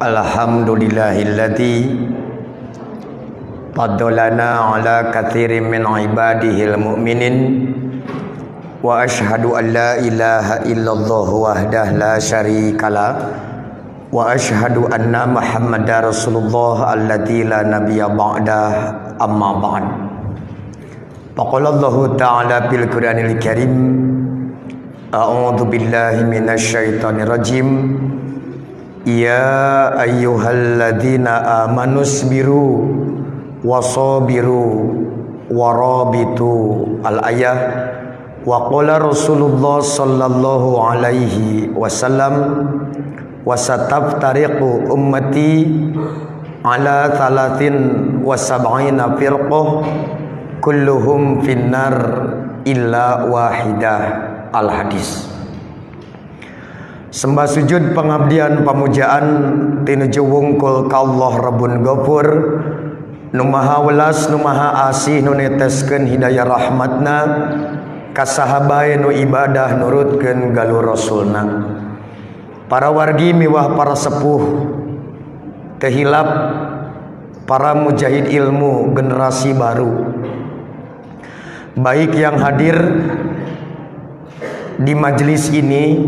Alhamdulillahilladzi faddalana ala katsirin min ibadihil mu'minin wa ashhadu an la ilaha illallah wahdahu la syarikalah wa ashhadu anna Muhammadar Rasulullah alladzi la nabiyya ba'dah amma ba'd. Faqala Allah ta'ala fil Qur'anil Karim a'udzu billahi minasy syaithanir rajim. Ya ayyuhalladzina amanu sabiru wasabiru warabitu al-ayah. Wa qala Rasulullah sallallahu alaihi wasallam wasataftariqu ummati ala thalathin wa sab'ina firqah kulluhum finnar illa wahidah. Al-hadis. Sembah sujud pengabdian pamujaan tinuju wungkul ka Allah Rabbun Ghafur nu maha welas nu maha asih nu neteskeun hidayah rahmatna ka sahabae nu ibadah nurutkeun galur rasulna. Para wargi miwah para sepuh tehilap para mujahid ilmu generasi baru, baik yang hadir di majelis ini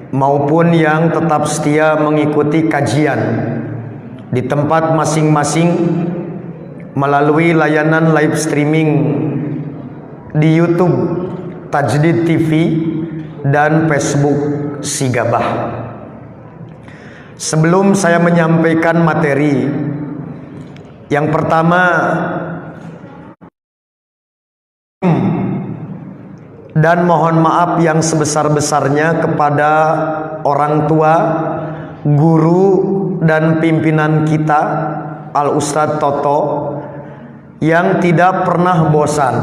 maupun yang tetap setia mengikuti kajian di tempat masing-masing melalui layanan live streaming di YouTube Tajdid TV dan Facebook Sigabah. Sebelum saya menyampaikan materi, yang pertama dan mohon maaf yang sebesar-besarnya kepada orang tua, guru dan pimpinan kita Al Ustadz Toto yang tidak pernah bosan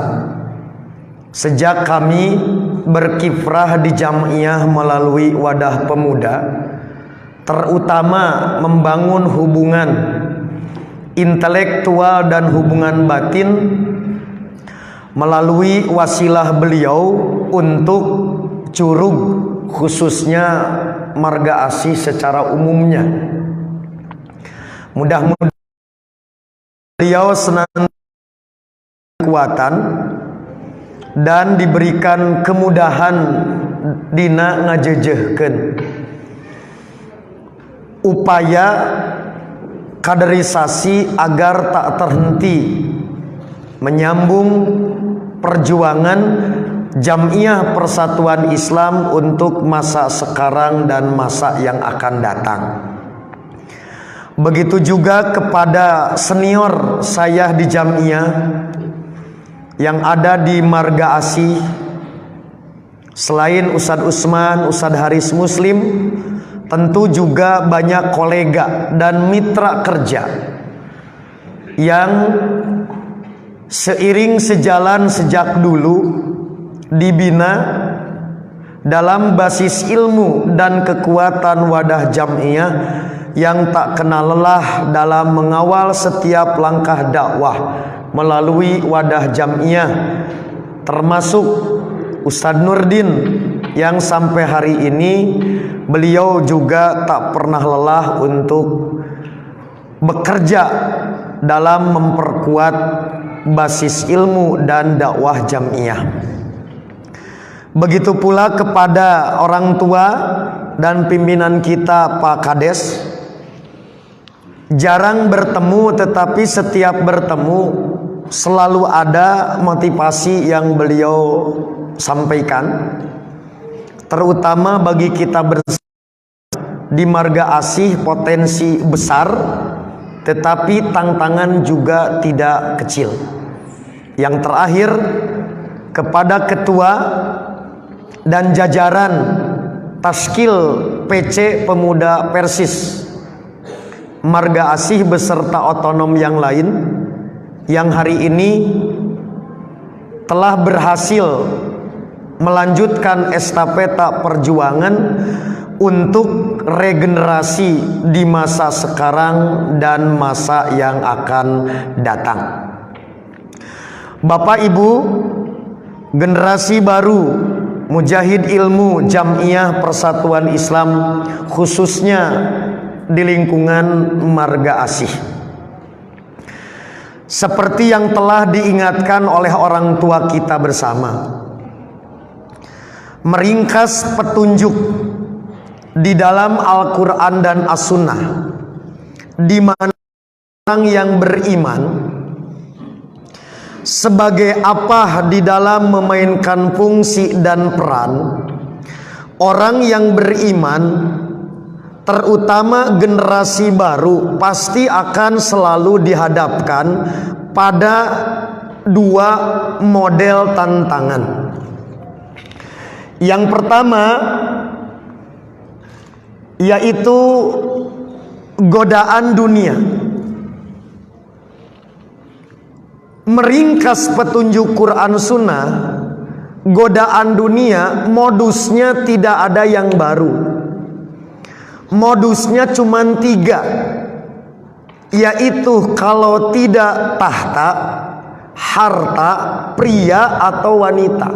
sejak kami berkiprah di Jam'iyah melalui wadah pemuda, terutama membangun hubungan intelektual dan hubungan batin melalui wasilah beliau untuk curug, khususnya marga asih secara umumnya. Mudah-mudahan beliau senantiasa kekuatan dan diberikan kemudahan dina ngajejehkeun upaya kaderisasi agar tak terhenti menyambung perjuangan Jam'iyah Persatuan Islam untuk masa sekarang dan masa yang akan datang. Begitu juga kepada senior saya di Jam'iyah yang ada di marga asih, selain Ustadz Usman, Ustadz Haris Muslim, tentu juga banyak kolega dan mitra kerja yang seiring sejalan sejak dulu dibina dalam basis ilmu dan kekuatan wadah Jam'iyah yang tak kenal lelah dalam mengawal setiap langkah dakwah melalui wadah Jam'iyah, termasuk Ustadz Nurdin yang sampai hari ini beliau juga tak pernah lelah untuk bekerja dalam memperkuat basis ilmu dan dakwah Jam'iyah. Begitu pula kepada orang tua dan pimpinan kita Pak Kades, jarang bertemu tetapi setiap bertemu selalu ada motivasi yang beliau sampaikan, terutama bagi kita di marga asih potensi besar, tetapi tantangan juga tidak kecil. Yang terakhir, kepada ketua dan jajaran Taskil PC Pemuda Persis marga asih beserta otonom yang lain yang hari ini telah berhasil melanjutkan estafeta perjuangan untuk regenerasi di masa sekarang dan masa yang akan datang. Bapak Ibu, generasi baru mujahid ilmu Jam'iyah Persatuan Islam, khususnya di lingkungan marga asih. Seperti yang telah diingatkan oleh orang tua kita bersama, meringkas petunjuk di dalam Al-Quran dan As-Sunnah, di mana orang yang beriman sebagai apa di dalam memainkan fungsi dan peran. Orang yang beriman, terutama generasi baru, pasti akan selalu dihadapkan pada dua model tantangan. Yang pertama yaitu godaan dunia. Meringkas petunjuk Quran Sunnah, godaan dunia modusnya tidak ada yang baru. Modusnya cuma 3, yaitu kalau tidak tahta, harta, pria atau wanita.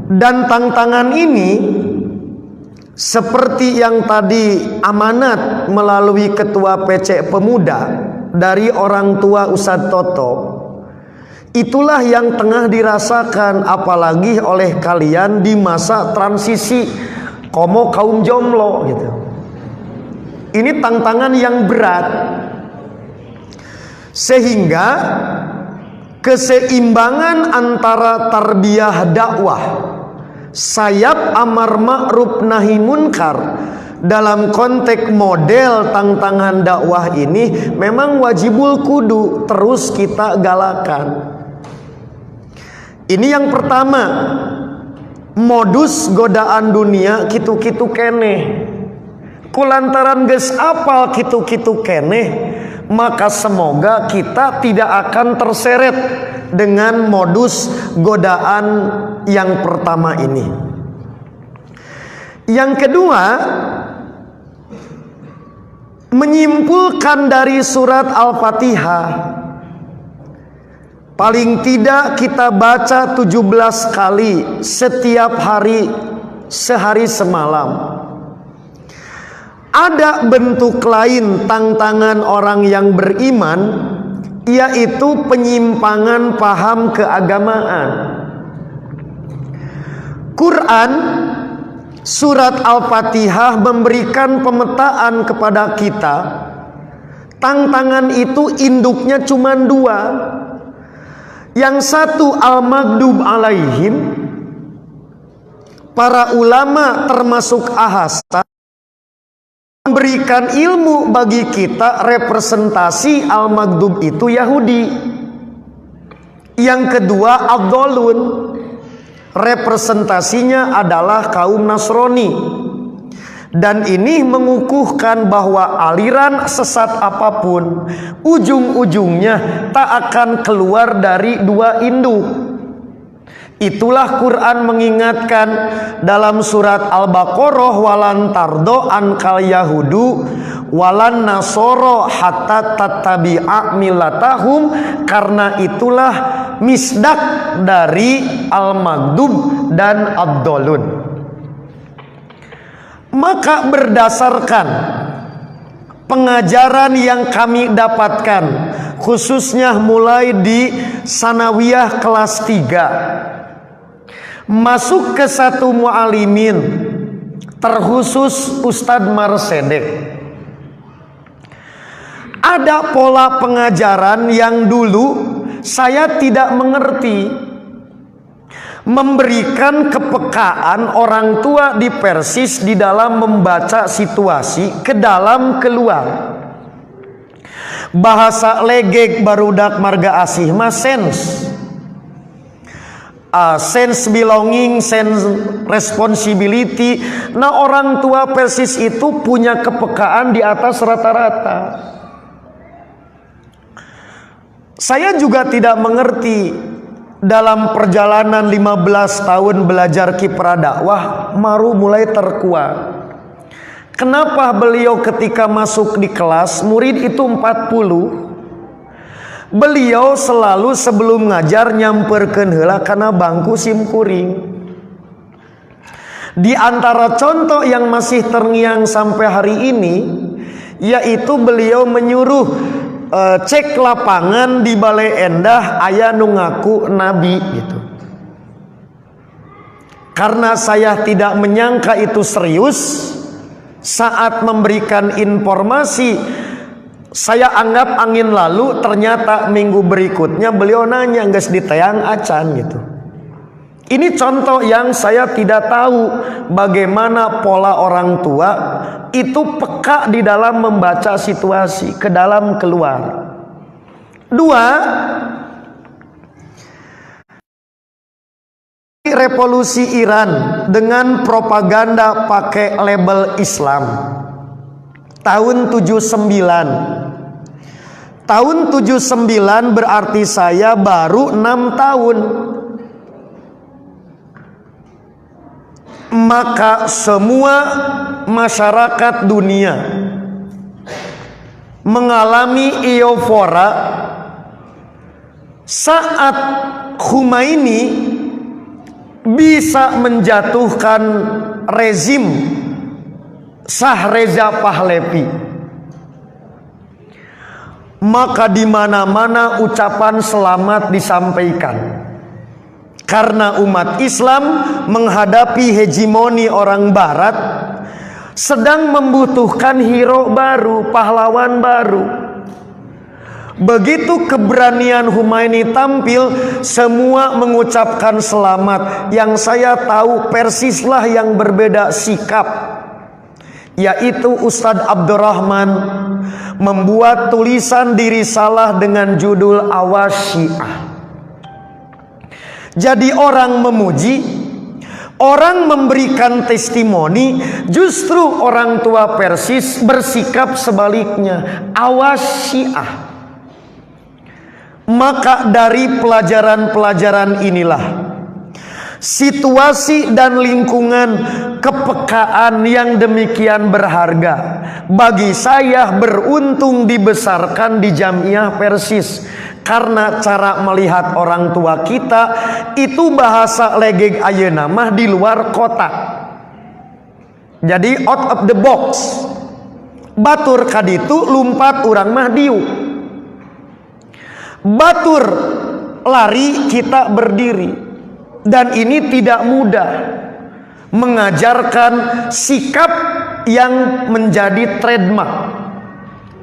Dan tantangan ini seperti yang tadi amanat melalui ketua PC Pemuda dari orang tua Ustadz Toto, itulah yang tengah dirasakan apalagi oleh kalian di masa transisi komo kaum jomblo gitu. Ini tantangan yang berat, sehingga keseimbangan antara tarbiyah dakwah, sayap amar ma'ruf nahi munkar dalam konteks model tantangan dakwah ini memang wajibul kudu terus kita galakan. Ini yang pertama, modus godaan dunia kitu-kitu keneh. Kulantaran geus apal kitu-kitu keneh, maka semoga kita tidak akan terseret dengan modus godaan yang pertama ini. Yang kedua, menyimpulkan dari surat Al-Fatihah, paling tidak kita baca 17 kali setiap hari, sehari semalam. Ada bentuk lain tantangan orang yang beriman, yaitu penyimpangan paham keagamaan. Quran surat Al-Fatihah memberikan pemetaan kepada kita. Tantangan itu induknya cuma 2. Yang satu al-maghdub alaihim, para ulama termasuk Ahasa memberikan ilmu bagi kita, representasi al-maghdub itu Yahudi. Yang kedua ad-dhalun, representasinya adalah kaum Nasrani. Dan ini mengukuhkan bahwa aliran sesat apapun ujung-ujungnya tak akan keluar dari 2 induk. Itulah Quran mengingatkan dalam surat Al-Baqarah, walan tardo ankal yahudu walan nasoro hatta tattabi'a millatahum, karena itulah misdak dari al-maghdub dan ad-dhalun. Maka berdasarkan pengajaran yang kami dapatkan, khususnya mulai di sanawiyah kelas 3 masuk ke satu mu'alimin, terkhusus Ustadz Marsedek, ada pola pengajaran yang dulu saya tidak mengerti, memberikan kepekaan orang tua di Persis di dalam membaca situasi ke dalam keluar. Bahasa legek barudak marga asih mah sense belonging, sense responsibility. Nah, orang tua Persis itu punya kepekaan di atas rata-rata. Saya juga tidak mengerti dalam perjalanan 15 tahun belajar kiprah dakwah maru mulai terkuat. Kenapa beliau ketika masuk di kelas murid itu 40, beliau selalu sebelum ngajar nyamperkeun heula kana bangku sim kuring. Di antara contoh yang masih terngiang sampai hari ini, yaitu beliau menyuruh cek lapangan di Balai Endah aya nu ngaku nabi gitu. Karena saya tidak menyangka itu serius, saat memberikan informasi saya anggap angin lalu, ternyata minggu berikutnya beliau nanya geus diteang acan gitu. Ini contoh yang saya tidak tahu bagaimana pola orang tua itu peka di dalam membaca situasi ke dalam keluar. Dua, revolusi Iran dengan propaganda pakai label Islam tahun 79. Tahun 79 berarti saya baru 6 tahun. Maka semua masyarakat dunia mengalami euforia saat Khomeini bisa menjatuhkan rezim Shah Reza Pahlavi. Maka di mana-mana ucapan selamat disampaikan. Karena umat Islam menghadapi hegemoni orang barat sedang membutuhkan hero baru, pahlawan baru. Begitu keberanian Khomeini tampil, semua mengucapkan selamat. Yang saya tahu persislah yang berbeda sikap, yaitu Ustadz Abdurrahman membuat tulisan di risalah dengan judul Awas Syiah. Jadi orang memuji, orang memberikan testimoni, justru orang tua Persis bersikap sebaliknya, awas Syiah. Maka dari pelajaran-pelajaran inilah situasi dan lingkungan kepekaan yang demikian berharga. Bagi saya beruntung dibesarkan di Jamiah Persis. Karena cara melihat orang tua kita itu bahasa legeg ayeuna mah di luar kotak. Jadi out of the box. Batur kaditu lumpat urang mah diuk. Batur lari kita berdiri. Dan ini tidak mudah. Mengajarkan sikap yang menjadi trademark.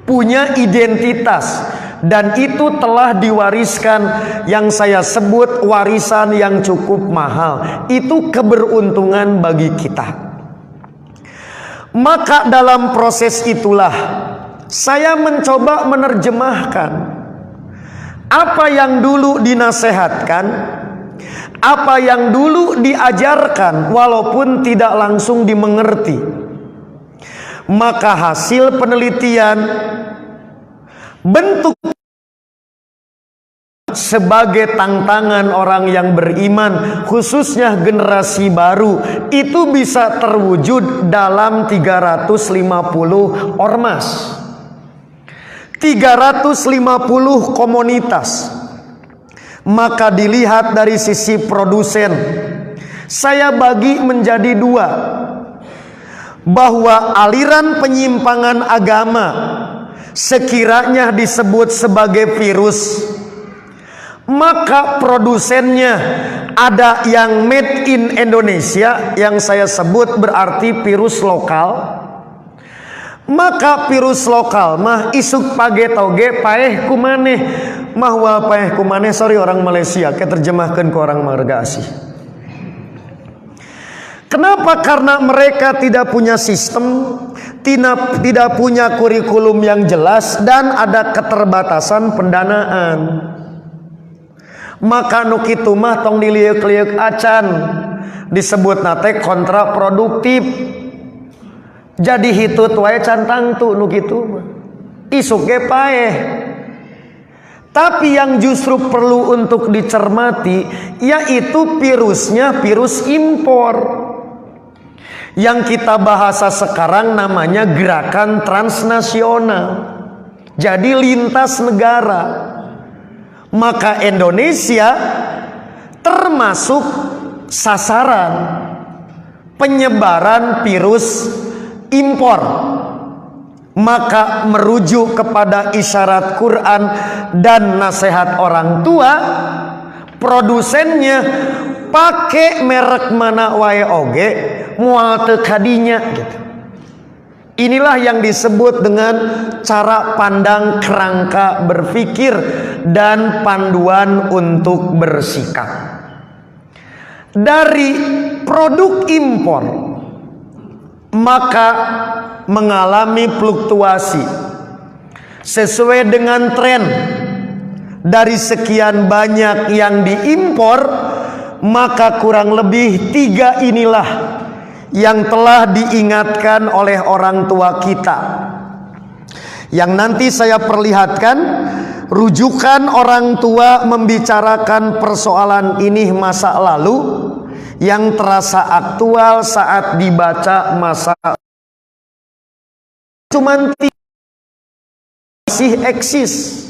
Punya identitas. Dan itu telah diwariskan yang saya sebut warisan yang cukup mahal. Itu keberuntungan bagi kita. Maka dalam proses itulah saya mencoba menerjemahkan apa yang dulu dinasehatkan, apa yang dulu diajarkan walaupun tidak langsung dimengerti. Maka hasil penelitian bentuk sebagai tantangan orang yang beriman, khususnya generasi baru, itu bisa terwujud dalam 350 ormas, 350 komunitas. Maka dilihat dari sisi produsen, saya bagi menjadi dua, bahwa aliran penyimpangan agama sekiranya disebut sebagai virus, maka produsennya ada yang made in Indonesia, yang saya sebut berarti virus lokal. Maka virus lokal mah isuk page toge paeh kumaneh mah wal paeh kumaneh, sorry orang Malaysia, keterjemahkan ke orang marga asih. Kenapa? Karena mereka tidak punya sistem, tidak punya kurikulum yang jelas, dan ada keterbatasan pendanaan. Maka nu kitu mah tong diliuk-liuk acan, disebut nate kontraproduktif. Jadi hitut wae cantang tu nu kitu mah isuk ge paeh. Tapi yang justru perlu untuk dicermati yaitu virusnya virus impor. Yang kita bahasa sekarang namanya gerakan transnasional. Jadi lintas negara. Maka Indonesia termasuk sasaran. penyebaran virus impor. Maka merujuk kepada isyarat Quran dan nasihat orang tua, produsennya pakai merek mana wae oge moal teu kadinya gitu. Inilah yang disebut dengan cara pandang kerangka berpikir dan panduan untuk bersikap. Dari produk impor maka mengalami fluktuasi sesuai dengan tren. Dari sekian banyak yang diimpor, maka kurang lebih 3 inilah yang telah diingatkan oleh orang tua kita, yang nanti saya perlihatkan rujukan orang tua membicarakan persoalan ini masa lalu yang terasa aktual saat dibaca masa cuman masih eksis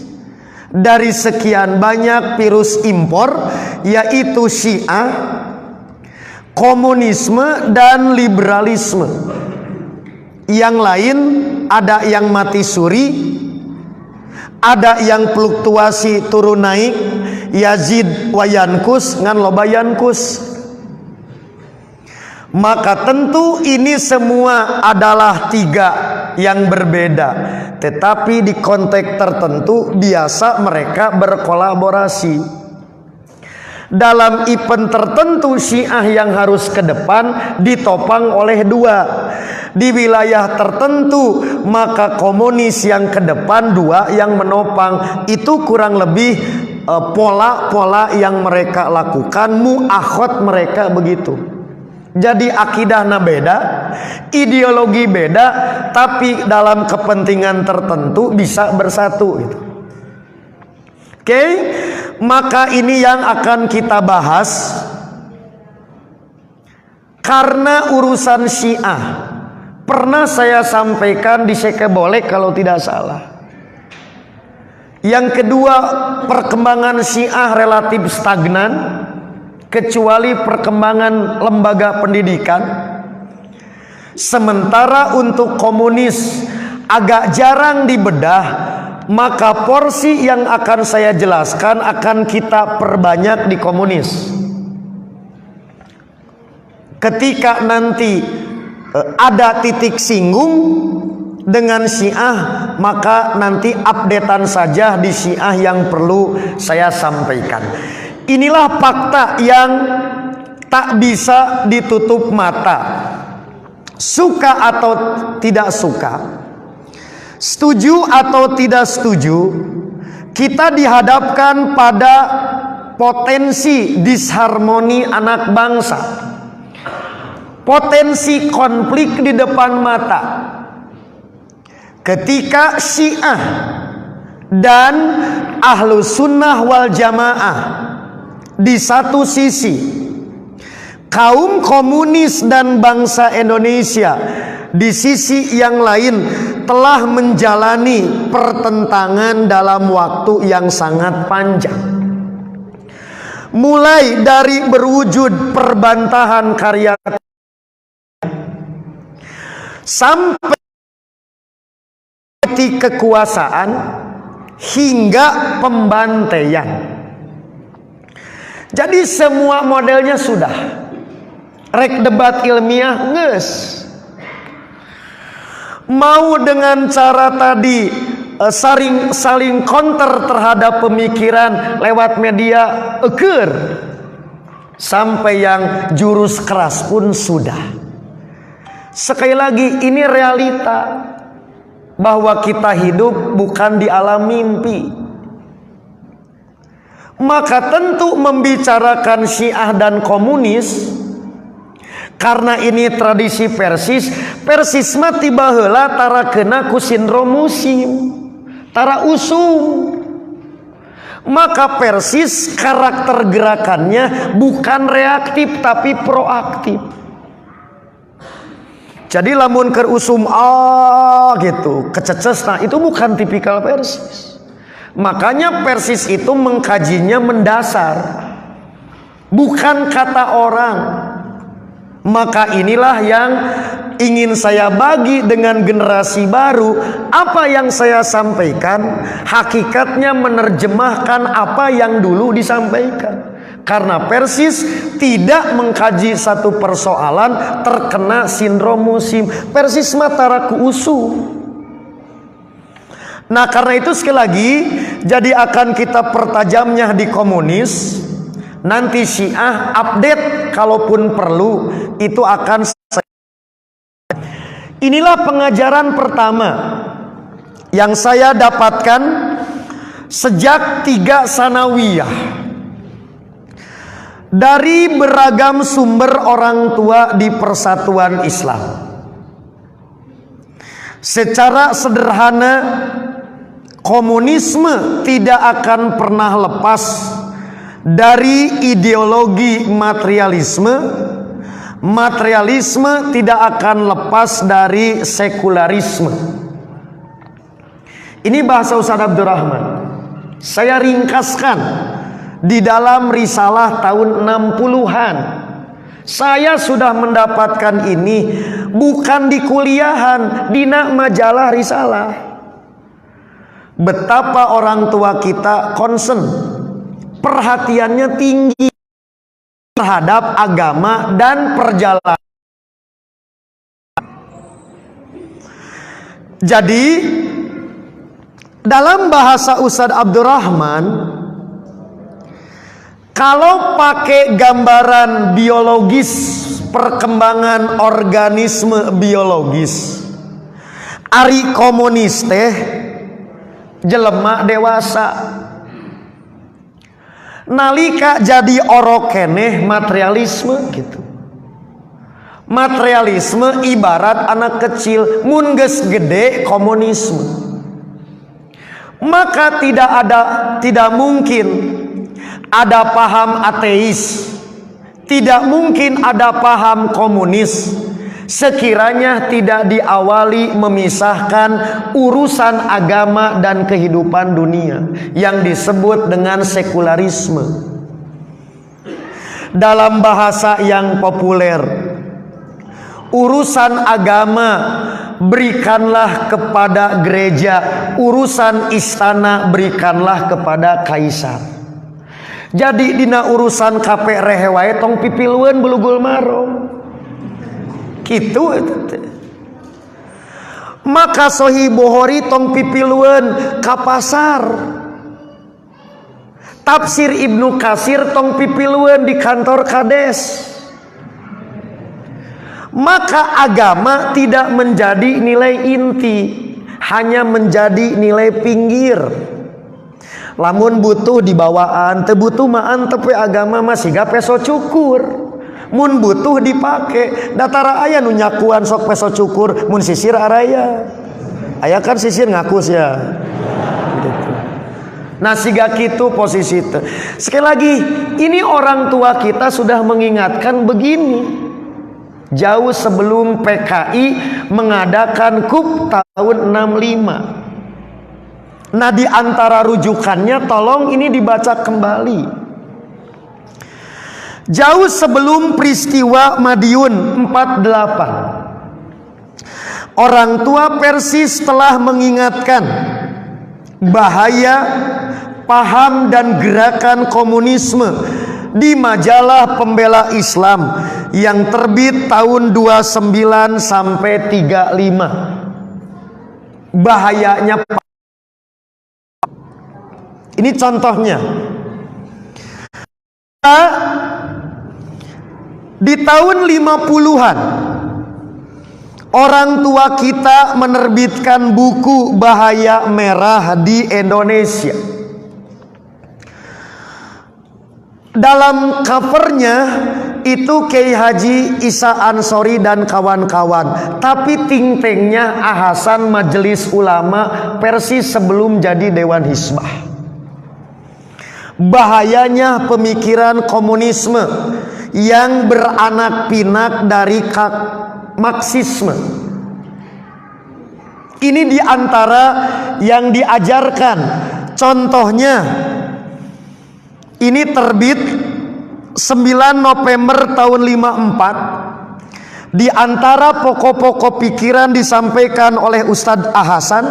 dari sekian banyak virus impor, yaitu Syiah, komunisme, dan liberalisme. Yang lain ada yang mati suri, ada yang fluktuasi turun naik, Yazid wayankus ngan loba yankus. Maka tentu ini semua adalah 3 yang berbeda, tetapi di konteks tertentu biasa mereka berkolaborasi. Dalam event tertentu Syiah yang harus ke depan ditopang oleh 2. Di wilayah tertentu maka komunis yang ke depan, 2 yang menopang. Itu kurang lebih pola-pola yang mereka lakukan, muakhot mereka begitu. Jadi akidahnya beda, ideologi beda, tapi dalam kepentingan tertentu bisa bersatu gitu. Oke, maka ini yang akan kita bahas. Karena urusan Syiah pernah saya sampaikan di Sekebolek kalau tidak salah. Yang kedua, perkembangan Syiah relatif stagnan, kecuali perkembangan lembaga pendidikan. Sementara untuk komunis agak jarang dibedah, maka porsi yang akan saya jelaskan akan kita perbanyak di komunis. Ketika nanti ada titik singgung dengan Syiah, maka nanti updatean saja di Syiah yang perlu saya sampaikan. Inilah fakta yang tak bisa ditutup mata. Suka atau tidak suka, setuju atau tidak setuju, kita dihadapkan pada potensi disharmoni anak bangsa, potensi konflik di depan mata. Ketika Syiah dan Ahlus Sunnah wal Jamaah di satu sisi, kaum komunis dan bangsa Indonesia di sisi yang lain telah menjalani pertentangan dalam waktu yang sangat panjang. Mulai dari berwujud perbantahan karya sampai kekuasaan hingga pembantaian. Jadi semua modelnya sudah. Rek debat ilmiah nges. Mau dengan cara tadi saling counter terhadap pemikiran lewat media eker, sampai yang jurus keras pun sudah. Sekali lagi ini realita bahwa kita hidup bukan di alam mimpi. Maka tentu membicarakan Syiah dan komunis, karena ini tradisi Persis mah tiba heula tara kena ku sindrom musim, tara usum. Maka Persis karakter gerakannya bukan reaktif tapi proaktif. Jadi lamun keur usum gitu, kececes, nah itu bukan tipikal Persis. Makanya Persis itu mengkajinya mendasar, bukan kata orang. Maka inilah yang ingin saya bagi dengan generasi baru. Apa yang saya sampaikan hakikatnya menerjemahkan apa yang dulu disampaikan. Karena Persis tidak mengkaji satu persoalan terkena sindrom musim. Persis mataraku usuh. Nah karena itu sekali lagi, jadi akan kita pertajamnya di komunis. Nanti Syiah update kalaupun perlu itu akan. Inilah pengajaran pertama yang saya dapatkan sejak 3 sanawiyah dari beragam sumber orang tua di Persatuan Islam. Secara sederhana, komunisme tidak akan pernah lepas dari ideologi materialisme. Materialisme tidak akan lepas dari sekularisme. Ini bahasa Ustaz Abdurrahman. Saya ringkaskan di dalam risalah tahun 60-an. Saya sudah mendapatkan ini bukan di kuliahan, di majalah risalah. Betapa orang tua kita concern, perhatiannya tinggi terhadap agama dan perjalanan. Jadi dalam bahasa Ustaz Abdurrahman, kalau pakai gambaran biologis, perkembangan organisme biologis, ari komunis teh jelema dewasa. Nalika jadi orokeneh materialisme gitu. Materialisme ibarat anak kecil, mun geus gede komunisme. Maka tidak mungkin ada paham ateis, tidak mungkin ada paham komunis sekiranya tidak diawali memisahkan urusan agama dan kehidupan dunia yang disebut dengan sekularisme. Dalam bahasa yang populer, urusan agama berikanlah kepada gereja, urusan istana berikanlah kepada kaisar. Jadi dina urusan kape rehe wae tong pipilueun bulugul marong. Gitu itu. Maka Sahih Bukhari tong pipilueun ka pasar. Tafsir Ibnu Katsir tong pipilueun di kantor kades. Maka agama tidak menjadi nilai inti, hanya menjadi nilai pinggir. Lamun butuh dibawaan, teu butuh maan tapi agama masih gak peso cukur. Mun butuh dipake, datara aya nu nyakuan sok peso cukur, mun sisir araya. Aya kan sisir ngakus ya. Gitu. Nah siga kitu posisi itu. Sekali lagi, ini orang tua kita sudah mengingatkan begini. Jauh sebelum PKI mengadakan KUP tahun 65. Nah di antara rujukannya tolong ini dibaca kembali. Jauh sebelum peristiwa Madiun 48, orang tua Persis telah mengingatkan bahaya paham dan gerakan komunisme di majalah Pembela Islam yang terbit tahun 29 sampai 35. Bahayanya ini contohnya. Di tahun 50-an orang tua kita menerbitkan buku Bahaya Merah di Indonesia. Dalam covernya itu Kiai Haji Isa Ansori dan kawan-kawan, tapi ting-tingnya ahasan Majelis Ulama Persis sebelum jadi Dewan Hizbah. Bahayanya pemikiran komunisme yang beranak pinak dari Marxisme. Ini diantara yang diajarkan. Contohnya, ini terbit 9 November tahun 54 Di antara pokok-pokok pikiran disampaikan oleh Ustadz Ahasan,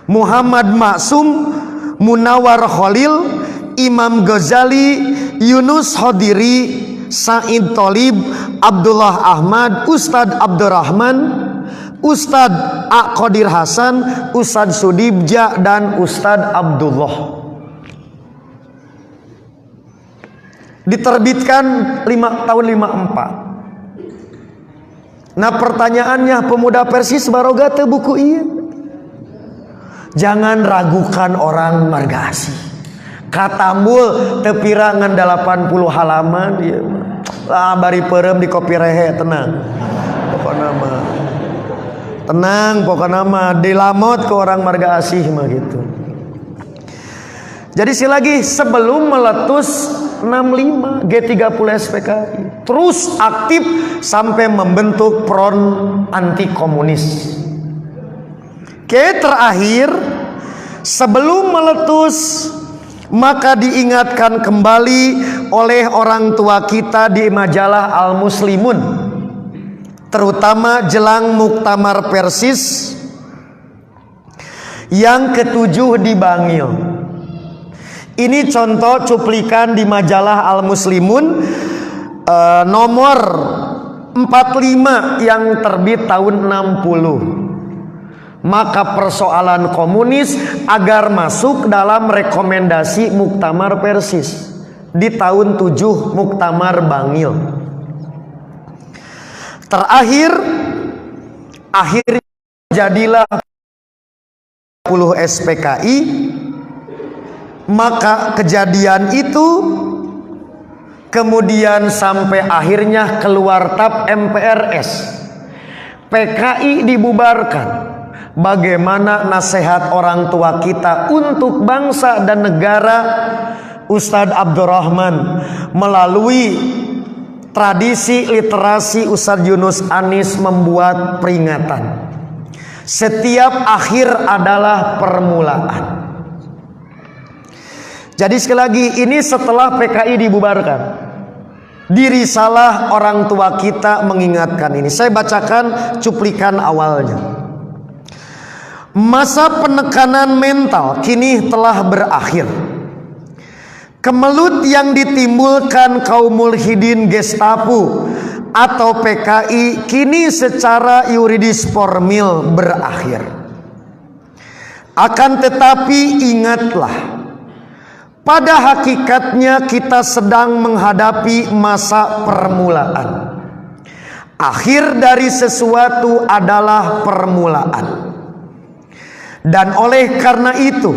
Muhammad Maksum, Munawar Khalil, Imam Ghazali, Yunus Hodiri, Said Tholib, Abdullah Ahmad, Ustadz Abdurrahman, Ustadz Aqadir Hasan, Ustadz Sudibja, dan Ustadz Abdullah. Diterbitkan tahun 54. Nah pertanyaannya, pemuda Persis baroga teu buku ieu. Jangan ragukan orang marga asih. Katambul tepirangan 80 halaman dia. Lah bari peureum di kopi rehe tenang. Pokokna mah tenang, pokokna mah dilamot ke orang marga asih mah gitu. Jadi lagi sebelum meletus 65 G30 SPKI terus aktif sampai membentuk front anti komunis. Oke, terakhir sebelum meletus maka diingatkan kembali oleh orang tua kita di majalah Al Muslimun, terutama jelang Muktamar Persis yang ke-7 di Bangil. Ini contoh cuplikan di majalah Al Muslimun nomor 45 yang terbit tahun 60. Maka persoalan komunis agar masuk dalam rekomendasi Muktamar Persis di tahun 7 Muktamar Bangil. Akhirnya jadilah 10 SPKI. Maka kejadian itu kemudian sampai akhirnya keluar TAP MPRS, PKI dibubarkan. Bagaimana nasihat orang tua kita untuk bangsa dan negara, Ustadz Abdurrahman melalui tradisi literasi Ustadz Yunus Anis membuat peringatan. Setiap akhir adalah permulaan. Jadi sekali lagi, ini setelah PKI dibubarkan. Di risalah orang tua kita mengingatkan ini. Saya bacakan cuplikan awalnya. Masa penekanan mental kini telah berakhir. Kemelut yang ditimbulkan kaum mulhidin Gestapo atau PKI kini secara yuridis formil berakhir. Akan tetapi ingatlah, pada hakikatnya kita sedang menghadapi masa permulaan. Akhir dari sesuatu adalah permulaan. Dan oleh karena itu,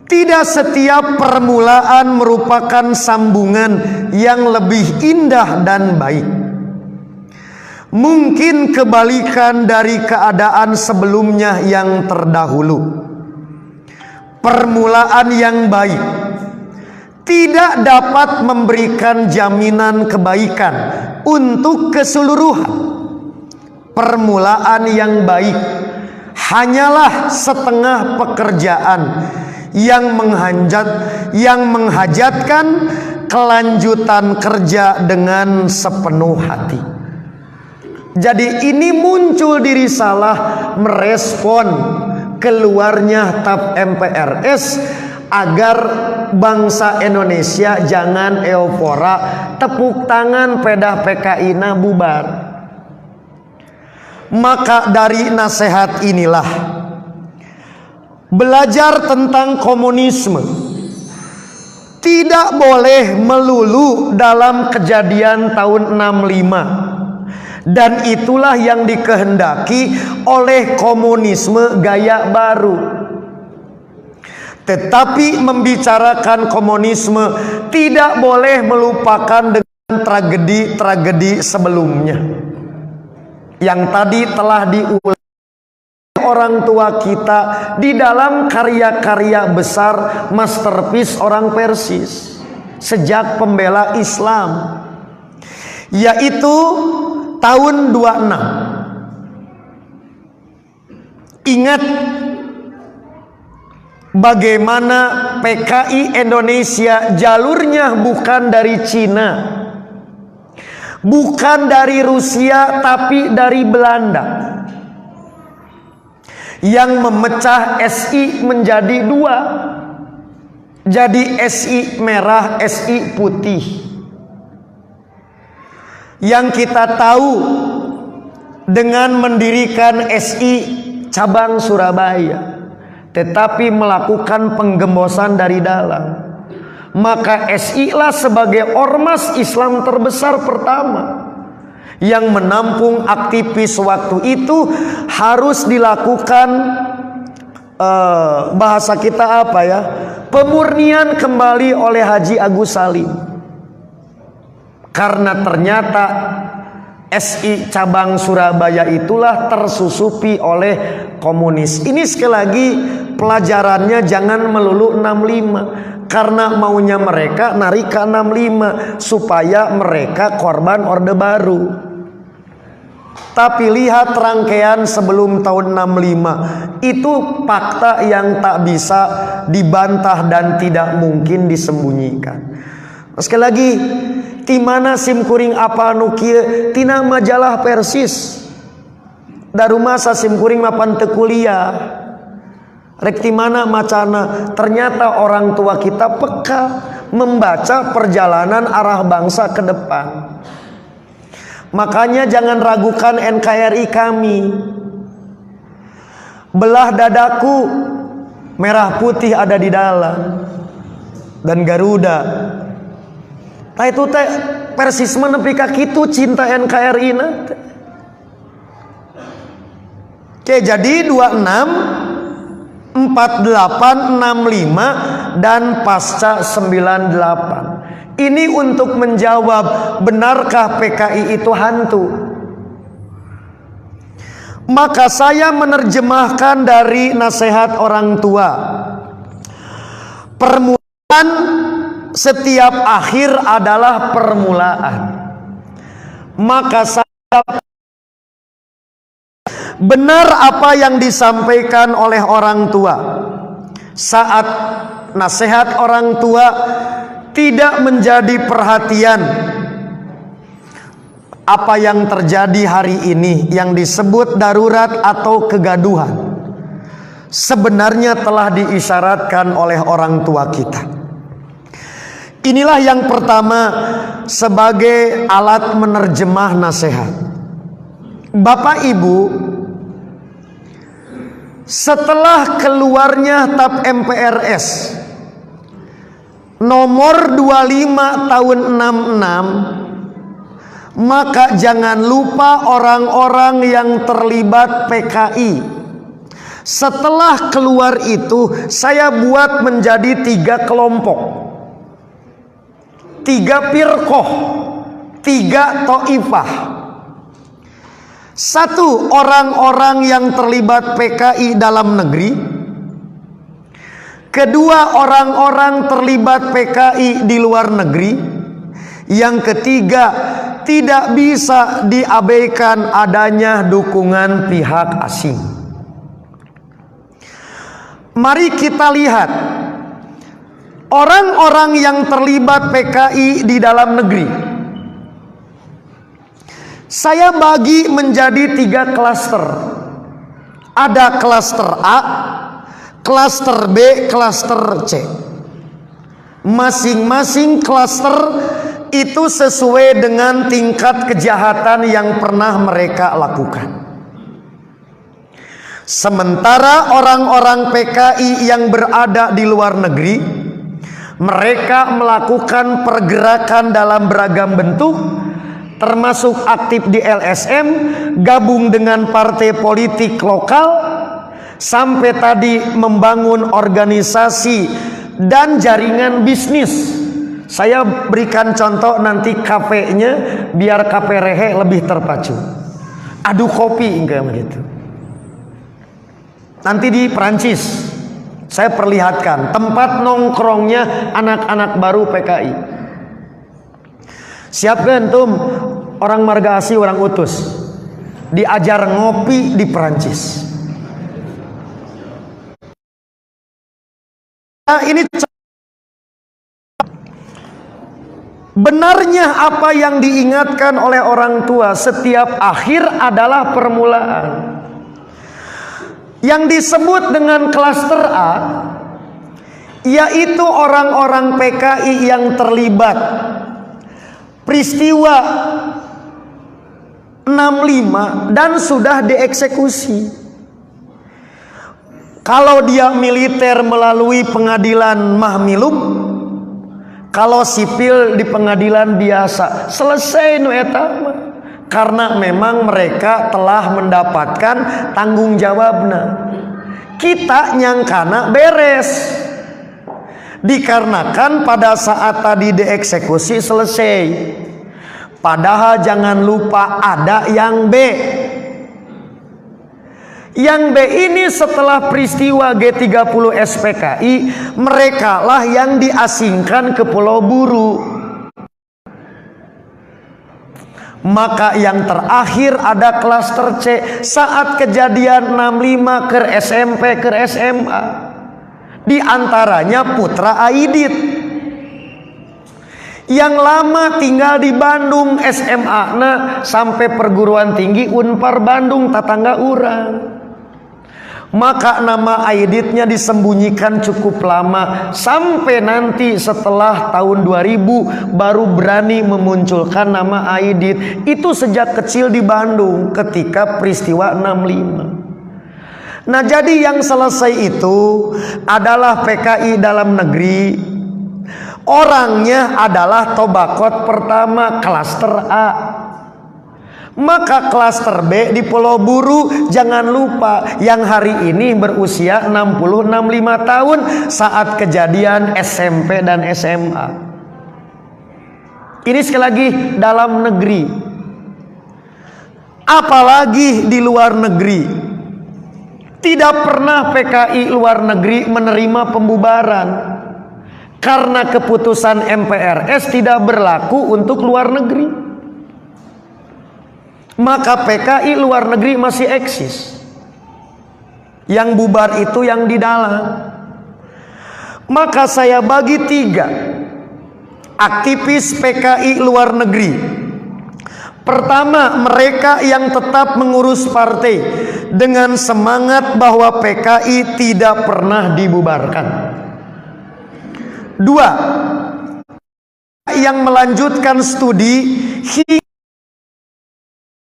tidak setiap permulaan merupakan sambungan yang lebih indah dan baik. Mungkin kebalikan dari keadaan sebelumnya yang terdahulu. Permulaan yang baik tidak dapat memberikan jaminan kebaikan untuk keseluruhan. Permulaan yang baik hanyalah setengah pekerjaan yang menghajatkan kelanjutan kerja dengan sepenuh hati. Jadi ini muncul di risalah merespon keluarnya TAP MPRS agar bangsa Indonesia jangan eufora, tepuk tangan pedah PKI na bubar. Maka dari nasihat inilah, belajar tentang komunisme tidak boleh melulu dalam kejadian tahun 65. Dan itulah yang dikehendaki oleh komunisme gaya baru. Tetapi membicarakan komunisme tidak boleh melupakan dengan tragedi-tragedi sebelumnya yang tadi telah diulang orang tua kita di dalam karya-karya besar masterpiece orang Persis sejak pembela Islam, yaitu tahun 26. Ingat bagaimana PKI Indonesia jalurnya bukan dari Cina, bukan dari Rusia tapi dari Belanda, yang memecah SI menjadi dua, jadi SI merah, SI putih. Yang kita tahu dengan mendirikan SI cabang Surabaya, tetapi melakukan penggembosan dari dalam, maka SI lah sebagai ormas Islam terbesar pertama yang menampung aktivis waktu itu harus dilakukan bahasa kita apa ya, pemurnian kembali oleh Haji Agus Salim, karena ternyata SI cabang Surabaya itulah tersusupi oleh komunis. Ini sekali lagi pelajarannya jangan melulu 65, karena maunya mereka narik ke 65 supaya mereka korban Orde Baru. Tapi lihat rangkaian sebelum tahun 65, itu fakta yang tak bisa dibantah dan tidak mungkin disembunyikan. Sekali lagi, di mana simkuring apa nukia tina majalah Persis daru masa simkuring mapan teu kuliah rek di mana macana. Ternyata orang tua kita peka membaca perjalanan arah bangsa ke depan. Makanya jangan ragukan NKRI kami. Belah dadaku, merah putih ada di dalam, dan Garuda. Nah itu teh Persis menepi ka kitu cinta NKRI na. Oke, jadi 26, 48, 65 dan pasca 98. Ini untuk menjawab benarkah PKI itu hantu. Maka saya menerjemahkan dari nasihat orang tua. Permulaan setiap akhir adalah permulaan. Maka saya benar apa yang disampaikan oleh orang tua. Saat nasihat orang tua tidak menjadi perhatian, apa yang terjadi hari ini yang disebut darurat atau kegaduhan sebenarnya telah diisyaratkan oleh orang tua kita. Inilah yang pertama sebagai alat menerjemah nasihat. Bapak Ibu, setelah keluarnya TAP MPRS nomor 25 tahun 66, maka jangan lupa orang-orang yang terlibat PKI. Setelah keluar itu saya buat menjadi 3 kelompok, 3 firqah, 3 taifah. 1, orang-orang yang terlibat PKI dalam negeri. 2, orang-orang terlibat PKI di luar negeri. Yang 3, tidak bisa diabaikan adanya dukungan pihak asing. Mari kita lihat orang-orang yang terlibat PKI di dalam negeri. Saya bagi menjadi 3 klaster. Ada klaster A, klaster B, klaster C. Masing-masing klaster itu sesuai dengan tingkat kejahatan yang pernah mereka lakukan. Sementara orang-orang PKI yang berada di luar negeri, mereka melakukan pergerakan dalam beragam bentuk, termasuk aktif di LSM, gabung dengan partai politik lokal, sampai tadi membangun organisasi dan jaringan bisnis. Saya berikan contoh nanti kafenya biar kafe rehe lebih terpacu. Adu kopi enggak begitu. Nanti di Perancis saya perlihatkan tempat nongkrongnya anak-anak baru PKI. Siapkan tuh orang marga asli, orang utus, diajar ngopi di Perancis. Nah, ini Benarnya apa yang diingatkan oleh orang tua, setiap akhir adalah permulaan. Yang disebut dengan klaster A yaitu orang-orang PKI yang terlibat peristiwa 65 dan sudah dieksekusi. Kalau dia militer melalui pengadilan mahmilum, kalau sipil di pengadilan biasa, selesai nu eta mah. Karena memang mereka telah mendapatkan tanggung jawabna. Kita nyangkana beres. Dikarenakan pada saat tadi dieksekusi selesai. Padahal jangan lupa ada yang B. Yang B ini setelah peristiwa G30 SPKI, mereka lah yang diasingkan ke Pulau Buru. Maka yang terakhir ada klaster C saat kejadian 65 ke SMP ke SMA. Di antaranya putra Aidit yang lama tinggal di Bandung, SMA sampai perguruan tinggi Unpar Bandung, tetangga urang. Maka nama Aiditnya disembunyikan cukup lama, sampai nanti setelah tahun 2000 baru berani memunculkan nama Aidit. Itu sejak kecil di Bandung ketika peristiwa 65. Nah, jadi yang selesai itu adalah PKI dalam negeri. Orangnya adalah Tobakot pertama, klaster A. Maka klaster B di Pulau Buru, jangan lupa yang hari ini berusia 60-65 tahun saat kejadian SMP dan SMA. Ini sekali lagi dalam negeri. Apalagi di luar negeri. Tidak pernah PKI luar negeri menerima pembubaran. Karena keputusan MPRS tidak berlaku untuk luar negeri. Maka PKI luar negeri masih eksis. Yang bubar itu yang di dalam. Maka saya bagi 3 aktivis PKI luar negeri. Pertama, mereka yang tetap mengurus partai dengan semangat bahwa PKI tidak pernah dibubarkan. 2, yang melanjutkan studi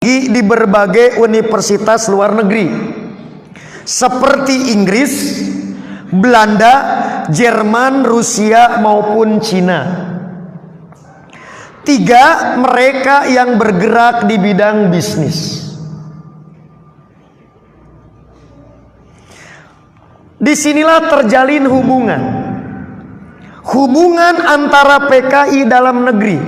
di berbagai universitas luar negeri seperti Inggris, Belanda, Jerman, Rusia maupun Cina. 3, mereka yang bergerak di bidang bisnis. Disinilah terjalin hubungan antara PKI dalam negeri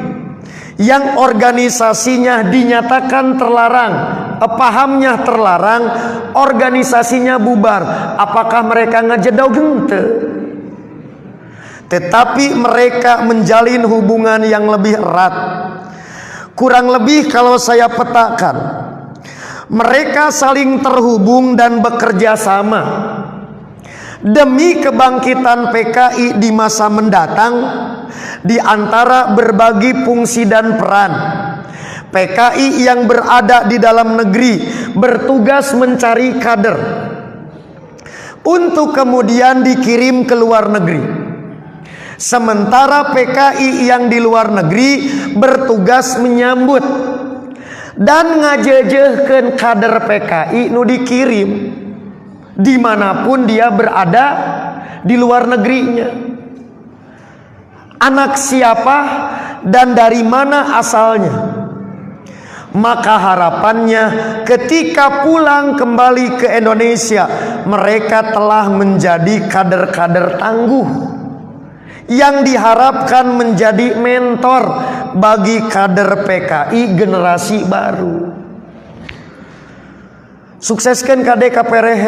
yang organisasinya dinyatakan terlarang, pahamnya terlarang, organisasinya bubar. Apakah mereka ngejedau gente? Tetapi mereka menjalin hubungan yang lebih erat. Kurang lebih kalau saya petakan, mereka saling terhubung dan bekerja sama demi kebangkitan PKI di masa mendatang. Di antara berbagi fungsi dan peran, PKI yang berada di dalam negeri bertugas mencari kader untuk kemudian dikirim ke luar negeri. Sementara PKI yang di luar negeri bertugas menyambut dan ngajejehkeun kader PKI nu dikirim dimanapun dia berada di luar negerinya. Anak siapa dan dari mana asalnya. Maka harapannya ketika pulang kembali ke Indonesia, mereka telah menjadi kader-kader tangguh yang diharapkan menjadi mentor bagi kader PKI generasi baru. Sukseskan KD KPRH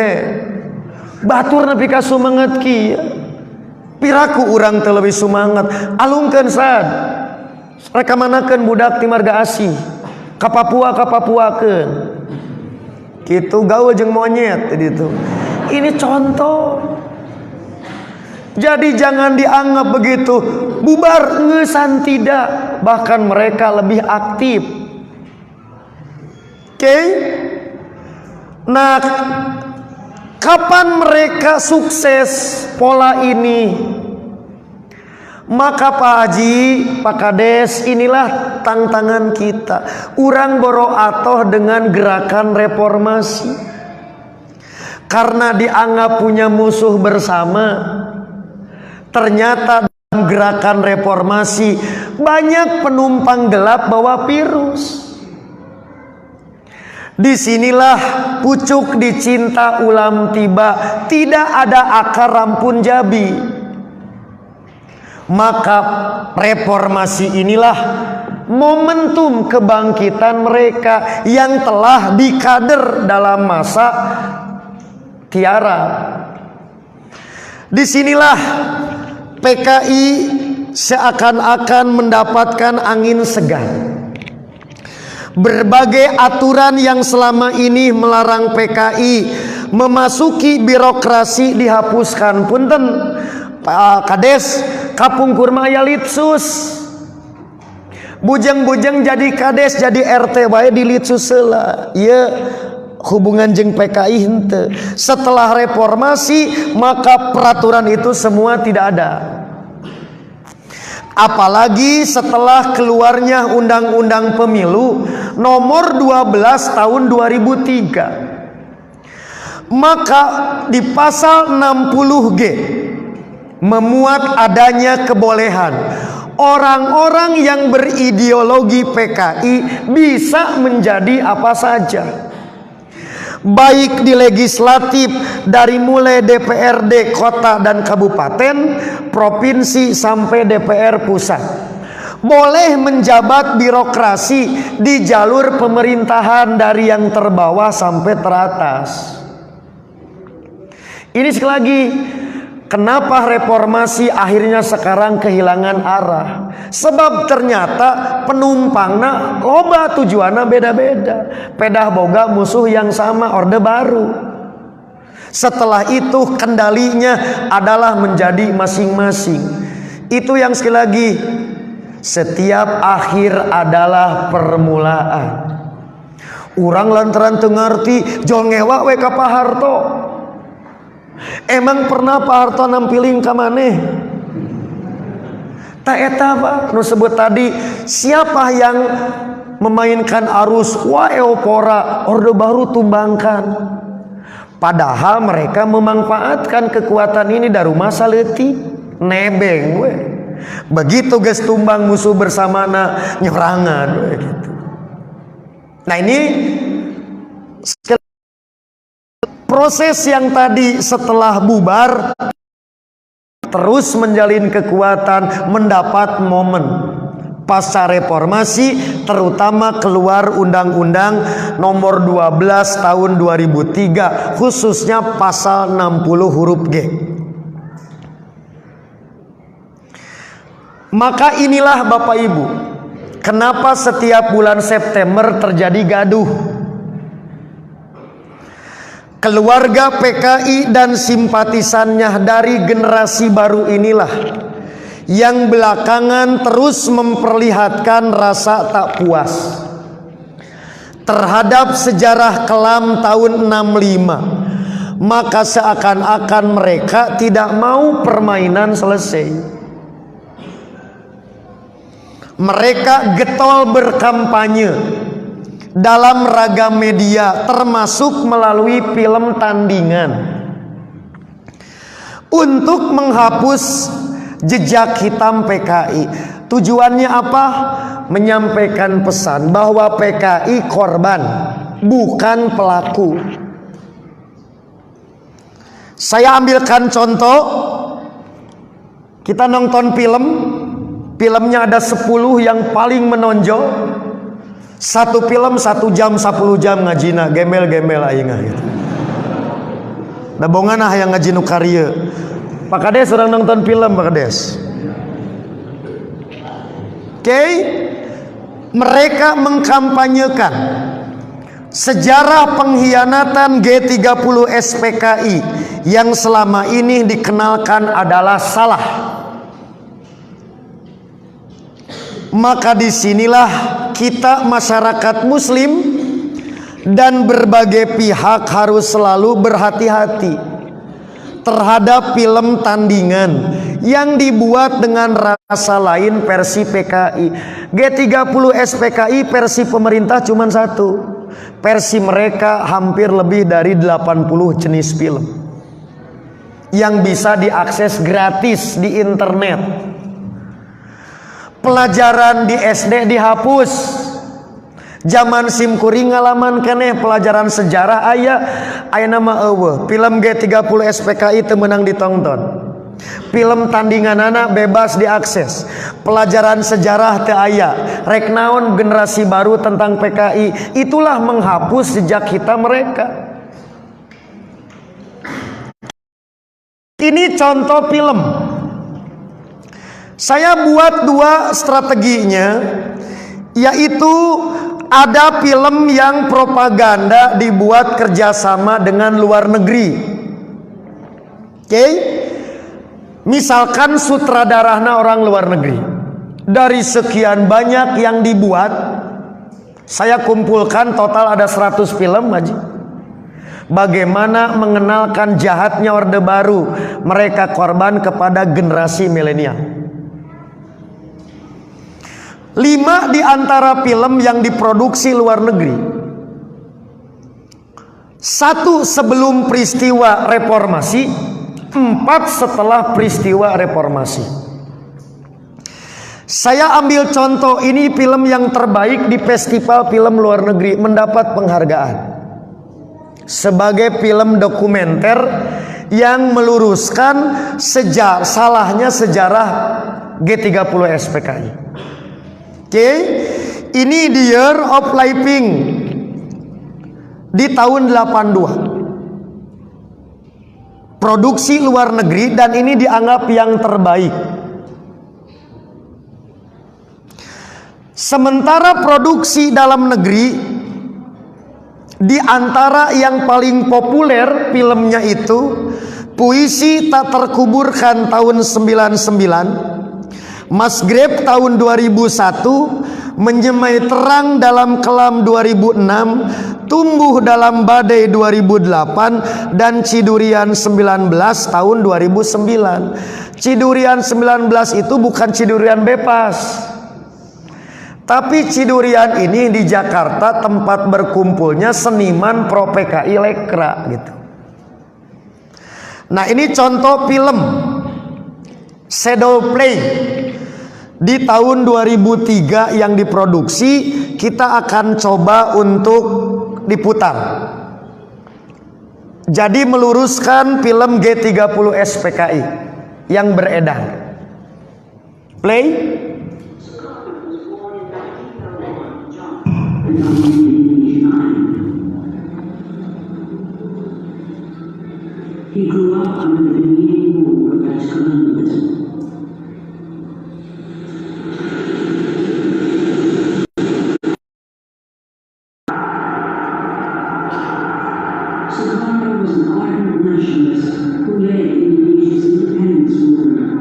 batur nabi ka sumanget kieu. Piraku urang teu leuwih sumanget. Alungkeun sad. Rekamanakeun budak ti Marga Asih. Ka Papua kapapuakeun. Kitu gaul jeung monyet tadi itu. Ini contoh. Jadi jangan dianggap begitu, bubar ngesan, tidak. Bahkan mereka lebih aktif. Oke? Nah, kapan mereka sukses pola ini? Maka Pak Haji, Pak Kades, inilah tantangan kita. Urang boro atoh dengan gerakan reformasi. Karena dianggap punya musuh bersama. Ternyata dalam gerakan reformasi banyak penumpang gelap bawa virus. Disinilah pucuk dicinta ulam tiba. Tidak ada akar rampun jabi. Maka reformasi inilah momentum kebangkitan mereka yang telah dikader dalam masa tiara. Disinilah PKI seakan-akan mendapatkan angin segar. Berbagai aturan yang selama ini melarang PKI memasuki birokrasi dihapuskan. Punten Pak Kades, kapung kurma aya litsus. Bujang-bujang jadi kades, jadi RT wae di litsus heula. Ieu hubungan jeung PKI henteu. Setelah reformasi, maka peraturan itu semua tidak ada. Apalagi setelah keluarnya Undang-Undang Pemilu nomor 12 tahun 2003. Maka di pasal 60G memuat adanya kebolehan orang-orang yang berideologi PKI bisa menjadi apa saja, baik di legislatif dari mulai DPRD kota dan kabupaten, provinsi sampai DPR pusat, boleh menjabat birokrasi di jalur pemerintahan dari yang terbawah sampai teratas. Ini sekali lagi, kenapa reformasi akhirnya sekarang kehilangan arah? Sebab ternyata penumpangnya loba, tujuannya beda-beda. Pedah boga musuh yang sama, orde baru. Setelah itu kendalinya adalah menjadi masing-masing. Itu yang sekali lagi, setiap akhir adalah permulaan. Urang lantaran teu ngarti jol ngewa we ka Pak Harto. Emang pernah Pak Harto nampilin ka maneh? Tak eta Pak, nu sebut tadi, siapa yang memainkan arus waeopora, orde baru tumbangkan. Padahal mereka memanfaatkan kekuatan ini dari masa leutik, nebeng we. Begitu geus tumbang musuh bersamana nyerangan we gitu. Nah ini proses yang tadi setelah bubar terus menjalin kekuatan, mendapat momen pasca reformasi, terutama keluar Undang-Undang nomor 12 tahun 2003, khususnya pasal 60 huruf G. Maka inilah Bapak Ibu, kenapa setiap bulan September terjadi gaduh. Keluarga PKI dan simpatisannya dari generasi baru inilah yang belakangan terus memperlihatkan rasa tak puas terhadap sejarah kelam tahun 65. Maka seakan-akan mereka tidak mau permainan selesai. Mereka getol berkampanye dalam ragam media, termasuk melalui film tandingan, untuk menghapus jejak hitam PKI. Tujuannya apa? Menyampaikan pesan bahwa PKI korban, bukan pelaku. Saya ambilkan contoh. Kita nonton film, filmnya ada 10 yang paling menonjol. Satu film 1 jam 10 jam ngajina, gembel-gembel aing gitu. Da bongan yang ngajinu karya. Pak Kades orang nonton film Pak Kades. Oke, mereka mengkampanyekan sejarah pengkhianatan G30 SPKI yang selama ini dikenalkan adalah salah. Maka disinilah kita masyarakat muslim dan berbagai pihak harus selalu berhati-hati terhadap film tandingan yang dibuat dengan rasa lain versi PKI. G30 SPKI versi pemerintah cuma satu, versi mereka hampir lebih dari 80 jenis film yang bisa diakses gratis di internet. Pelajaran di SD dihapus. Zaman simkuring ngalaman keneh pelajaran sejarah aya nama eueuh. Film G30 SPKI teu meunang ditonton. Film tandingan anak bebas diakses. Pelajaran sejarah teu aya. Rek naon generasi baru tentang PKI. Itulah menghapus jejak kita mereka. Ini contoh film. Saya buat dua strateginya, yaitu ada film yang propaganda dibuat kerjasama dengan luar negeri. Oke, misalkan sutradaranya orang luar negeri. Dari sekian banyak yang dibuat, saya kumpulkan total ada 100 film aja. Bagaimana mengenalkan jahatnya Orde Baru, mereka korban kepada generasi milenial. 5 di antara film yang diproduksi luar negeri. 1 sebelum peristiwa reformasi, 4 setelah peristiwa reformasi. Saya ambil contoh, ini film yang terbaik di festival film luar negeri, mendapat penghargaan sebagai film dokumenter yang meluruskan salahnya sejarah G30 SPKI. Oke, ini The Year of Living di tahun 82. Produksi luar negeri dan ini dianggap yang terbaik. Sementara produksi dalam negeri, di antara yang paling populer filmnya itu Puisi Tak Terkuburkan tahun 99, Mas Grab tahun 2001, Menyemai Terang dalam Kelam 2006, Tumbuh dalam Badai 2008, dan Cidurian 19 tahun 2009. Cidurian 19 itu bukan Cidurian bebas, tapi Cidurian ini di Jakarta tempat berkumpulnya seniman pro PKI Lekra gitu. Nah, ini contoh film Shadow Play di tahun 2003 yang diproduksi. Kita akan coba untuk diputar. Jadi meluruskan film G30 SPKI yang beredar. Play. He grew up under the immediate rule of Dutch colonialism. Sukarno was an ardent nationalist who led Indonesia's independence movement.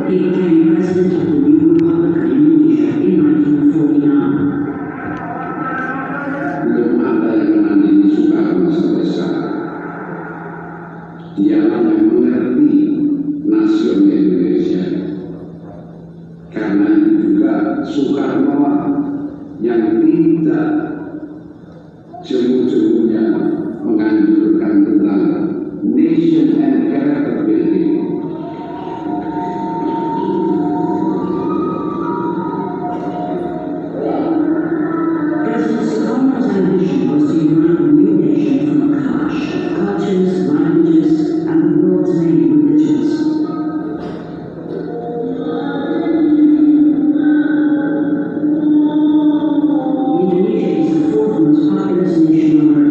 He became president of the new Republic of Indonesia in 1949. Belum ada yang menandingi Soekarno sampai sekarang. Dialah yang mengerti nasional Indonesia. Karena itu juga Soekarno yang tidak jemu-jemunya menganjurkan tentang nation and character building. President Sukarno's ambition was to unite a new nation from a clash of cultures, languages, and the world's main religions. Indonesia is the fourth most populous nation on earth.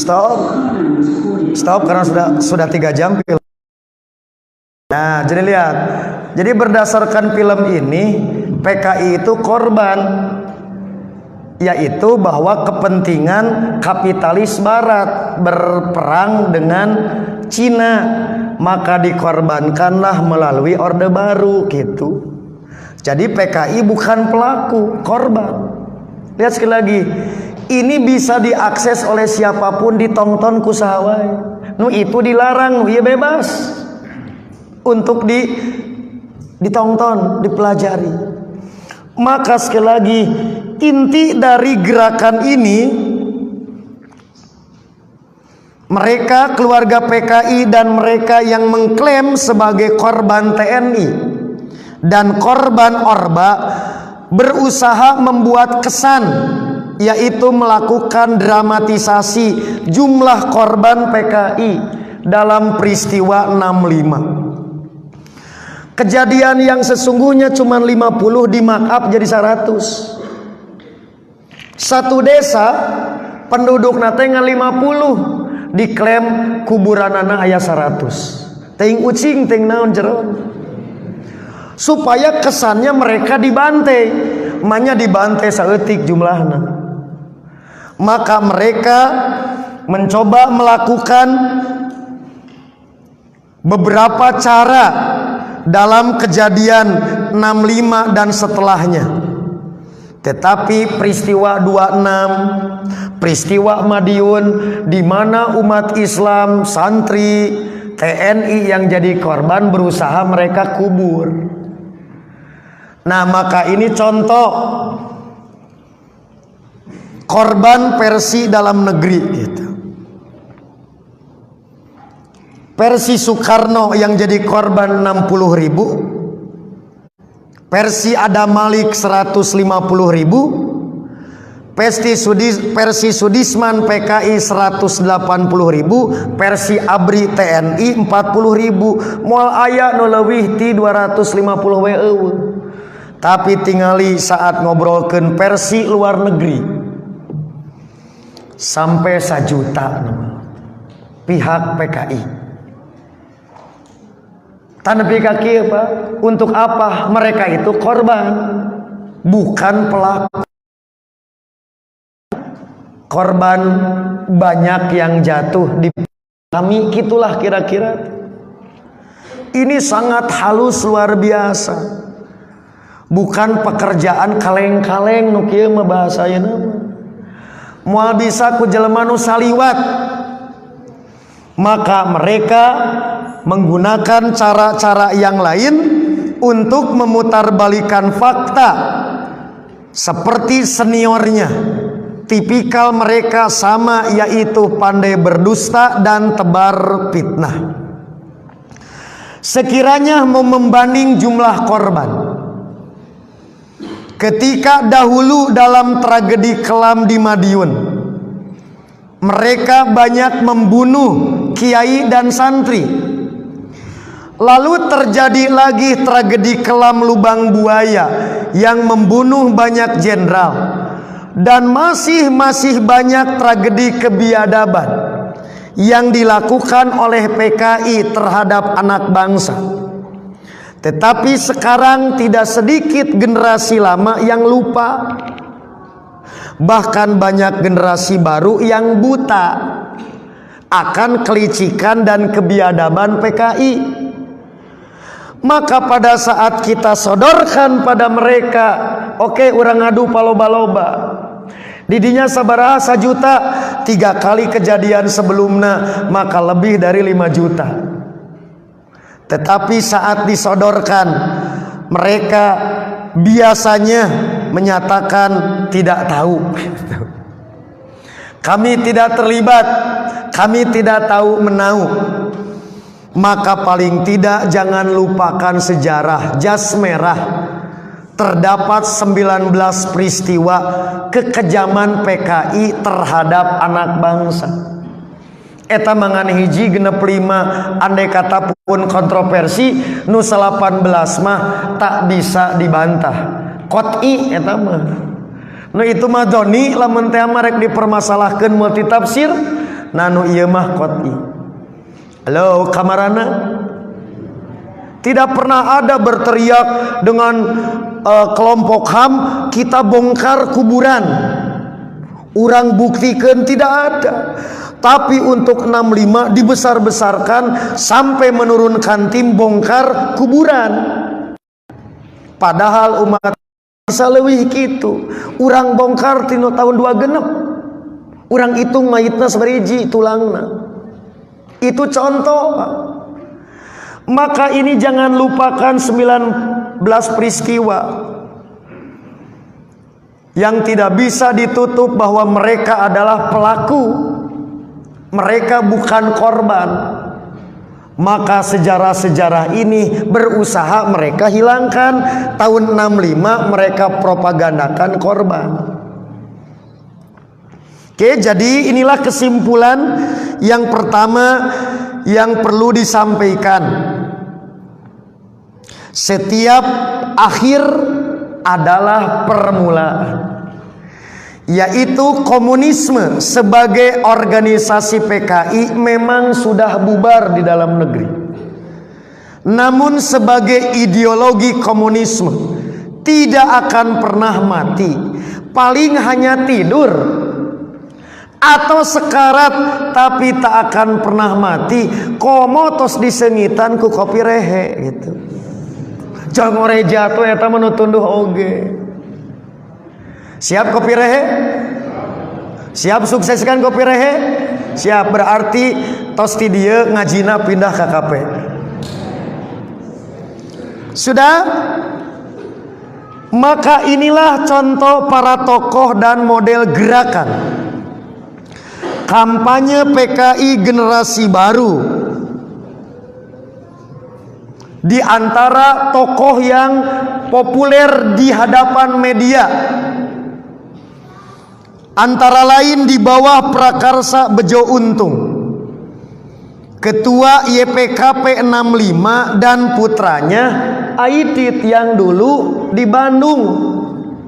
Stop karena sudah 3 jam film. Nah, jadi lihat. Jadi berdasarkan film ini, PKI itu korban, yaitu bahwa kepentingan kapitalis barat berperang dengan Cina, maka dikorbankanlah melalui Orde Baru gitu. Jadi PKI bukan pelaku, korban. Lihat sekali lagi, ini bisa diakses oleh siapapun, ditonton ku sahawai. Nu itu dilarang, nu ieu bebas untuk ditonton, dipelajari. Maka sekali lagi, inti dari gerakan ini, mereka keluarga PKI dan mereka yang mengklaim sebagai korban TNI dan korban Orba berusaha membuat kesan, yaitu melakukan dramatisasi jumlah korban PKI dalam peristiwa 65. Kejadian yang sesungguhnya cuma 50 di markup jadi 100. Satu desa penduduk nate 50 diklaim kuburanana aya 100. Teuing ucing teuing naon jeron. Supaya kesannya mereka dibantai, manya dibantai saeutik jumlahna. Maka mereka mencoba melakukan beberapa cara dalam kejadian 65 dan setelahnya. Tetapi peristiwa 26, peristiwa Madiun, di mana umat Islam, santri, TNI yang jadi korban berusaha mereka kubur. Nah, maka ini contoh korban versi dalam negeri gitu. Versi Soekarno yang jadi korban 60.000, versi Adam Malik 150.000, versi Sudisman PKI 180.000, versi Abri TNI 40.000. Moal aya nu leuwih ti 250 eueuh. Tapi tingali saat ngobrolkeun versi luar negeri sampai 1 juta pihak PKI. Tanpa kaki apa? Untuk apa? Mereka itu korban, bukan pelaku. Korban banyak yang jatuh di kami, gitulah kira-kira. Ini sangat halus luar biasa. Bukan pekerjaan kaleng-kaleng nu kieu mah bahasana mah. Moal bisa ku jelema nu saliwat. Maka mereka menggunakan cara-cara yang lain untuk memutarbalikan fakta seperti seniornya. Tipikal mereka sama, yaitu pandai berdusta dan tebar fitnah. Sekiranya mau membanding jumlah korban, ketika dahulu dalam tragedi kelam di Madiun, mereka banyak membunuh kiai dan santri. Lalu terjadi lagi tragedi kelam Lubang Buaya yang membunuh banyak jenderal. Dan masih banyak tragedi kebiadaban yang dilakukan oleh PKI terhadap anak bangsa. Tetapi sekarang tidak sedikit generasi lama yang lupa. Bahkan banyak generasi baru yang buta akan kelicikan dan kebiadaban PKI. Maka pada saat kita sodorkan pada mereka, oke, urang ngadu paloba-loba, didinya sabaraha 1 juta, 3 kali kejadian sebelumnya, maka lebih dari 5 juta. Tetapi saat disodorkan, mereka biasanya menyatakan tidak tahu. Kami tidak terlibat, kami tidak tahu menau. Maka paling tidak jangan lupakan sejarah jas merah. Terdapat 19 peristiwa kekejaman PKI terhadap anak bangsa. Eta mangan hiji genep 5, andai kata pun kontroversi nu 18 mah tak bisa dibantah. Qot'i eta mah. Nu itu mah doni lamun teh rek dipermasalahkeun multitafsir, nanu ieu mah qot'i. Halo kamarana. Tidak pernah ada berteriak dengan kelompok HAM kita bongkar kuburan. Urang buktikan tidak ada. Tapi untuk 65 dibesar-besarkan sampai menurunkan tim bongkar kuburan. Padahal umat bisa leuwih kitu. Urang bongkar tino tahun 26. Urang hitung mayitna sabariji tulangna. Itu contoh. Maka ini jangan lupakan 19 peristiwa yang tidak bisa ditutup bahwa mereka adalah pelaku. Mereka bukan korban. Maka sejarah-sejarah ini berusaha mereka hilangkan. Tahun 65 mereka propagandakan korban. Oke, jadi inilah kesimpulan yang pertama yang perlu disampaikan. Setiap akhir adalah permulaan, yaitu komunisme sebagai organisasi PKI memang sudah bubar di dalam negeri. Namun sebagai ideologi komunisme tidak akan pernah mati, paling hanya tidur atau sekarat, tapi tak akan pernah mati. Komotos disengitan ku kopi rehe gitu. Jangan jatuh eta menutunduh oge. Siap kopi rehe? Siap sukseskan kopi rehe? Siap, berarti tos ti dieu ngajina pindah ke KP. Sudah? Maka inilah contoh para tokoh dan model gerakan kampanye PKI generasi baru. Di antara tokoh yang populer di hadapan media, antara lain di bawah Prakarsa Bejo Untung, Ketua YPKP 65 dan putranya Aidit yang dulu di Bandung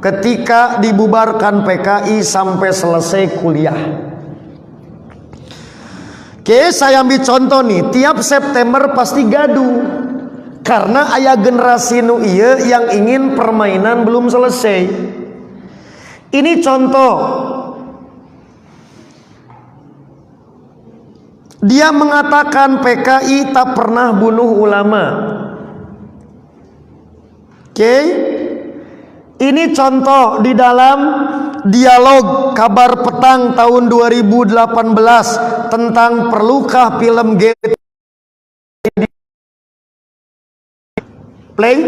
ketika dibubarkan PKI sampai selesai kuliah. Oke, saya ambil contoh nih, tiap September pasti gaduh. Karena aya generasi nu ieu yang ingin permainan belum selesai. Ini contoh. Dia mengatakan PKI tak pernah bunuh ulama. Oke. Ini contoh di dalam dialog Kabar Petang tahun 2018 tentang perlukah film GT play.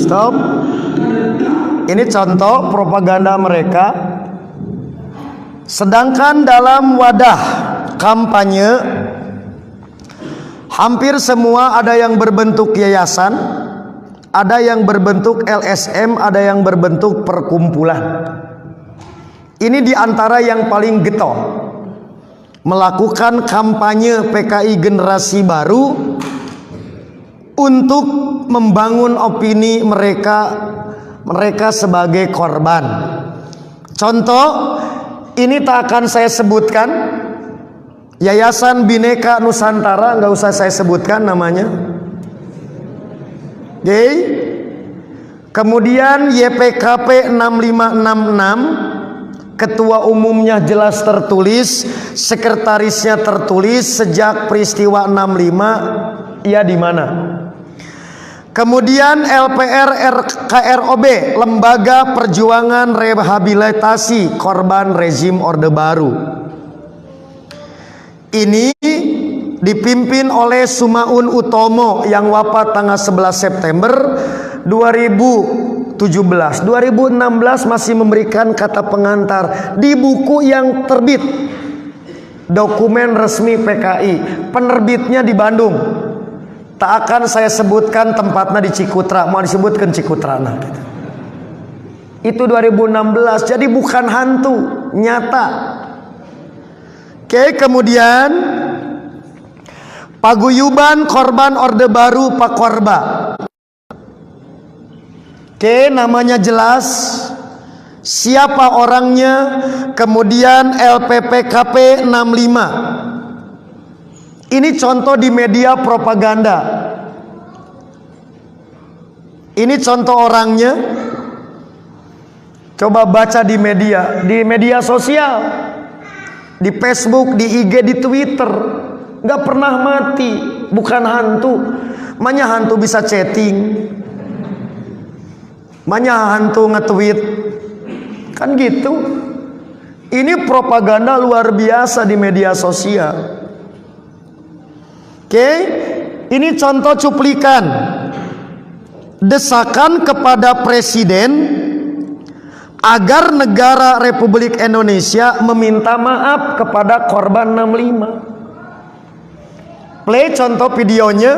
Stop. Ini contoh propaganda mereka. Sedangkan dalam wadah kampanye hampir semua ada yang berbentuk yayasan, ada yang berbentuk LSM, ada yang berbentuk perkumpulan. Ini diantara yang paling getol melakukan kampanye PKI generasi baru untuk membangun opini mereka sebagai korban. Contoh, ini tak akan saya sebutkan. Yayasan Bhinneka Nusantara, nggak usah saya sebutkan namanya. Oke. Kemudian YPKP 6566, ketua umumnya jelas tertulis, sekretarisnya tertulis sejak peristiwa 65 ia di mana. Kemudian LPR-KROB, Lembaga Perjuangan Rehabilitasi Korban Rezim Orde Baru. Ini dipimpin oleh Sumaun Utomo yang wafat tanggal 11 September 2017. 2016 masih memberikan kata pengantar di buku yang terbit, dokumen resmi PKI, penerbitnya di Bandung. Tak akan saya sebutkan tempatnya di Cikutra, mau disebutkan Cikutra nah, gitu. Itu 2016, jadi bukan hantu, nyata. Oke, kemudian Paguyuban Korban Orde Baru Pakorba. Oke, namanya jelas, siapa orangnya, kemudian LPPKP 65. Ini contoh di media propaganda. Ini contoh orangnya. Coba baca di media sosial, di Facebook, di IG, di Twitter. Gak pernah mati, bukan hantu. Makanya hantu bisa chatting, makanya hantu nge-tweet, kan gitu. Ini propaganda luar biasa di media sosial. Oke, ini contoh cuplikan desakan kepada Presiden agar negara Republik Indonesia meminta maaf kepada korban 65. Play contoh videonya.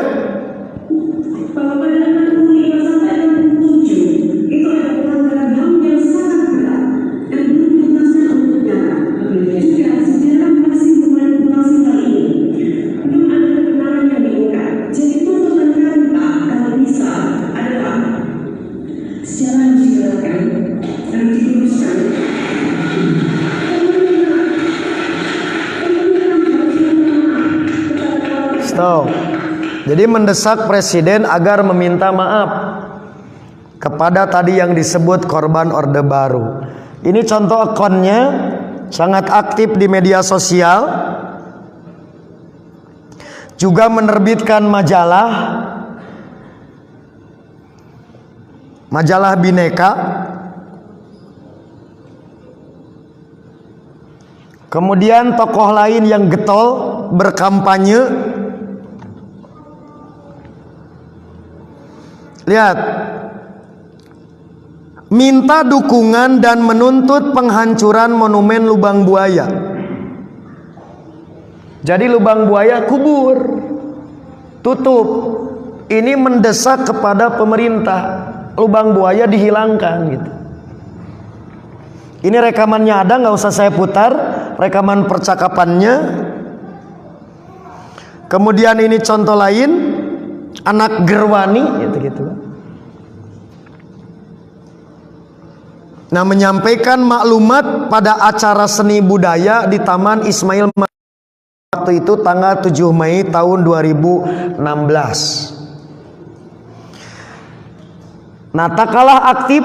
Bahwa pada anak umur 5 sampai 67 itu ada pelanggaran HAM yang sangat berat dan belum dituntaskan oleh negara. Juga sejarah masih memanipulasi hal ini. Belum ada kebenaran yang diungkap. Jadi tuntutan kami kalau bisa adalah secara dijelaskan dan diluruskan. Stop. Jadi mendesak Presiden agar meminta maaf kepada tadi yang disebut korban Orde Baru. Ini contoh akunnya, sangat aktif di media sosial. Juga menerbitkan majalah Bhinneka. Kemudian tokoh lain yang getol berkampanye. Lihat, minta dukungan dan menuntut penghancuran monumen Lubang Buaya. Jadi Lubang Buaya kubur, tutup. Ini mendesak kepada pemerintah, Lubang Buaya dihilangkan gitu. Ini rekamannya ada, nggak usah saya putar, rekaman percakapannya. Kemudian ini contoh lain, anak Gerwani gitu-gitu. Nah, menyampaikan maklumat pada acara seni budaya di Taman Ismail waktu itu tanggal 7 Mei tahun 2016. Nah, tak kalah aktif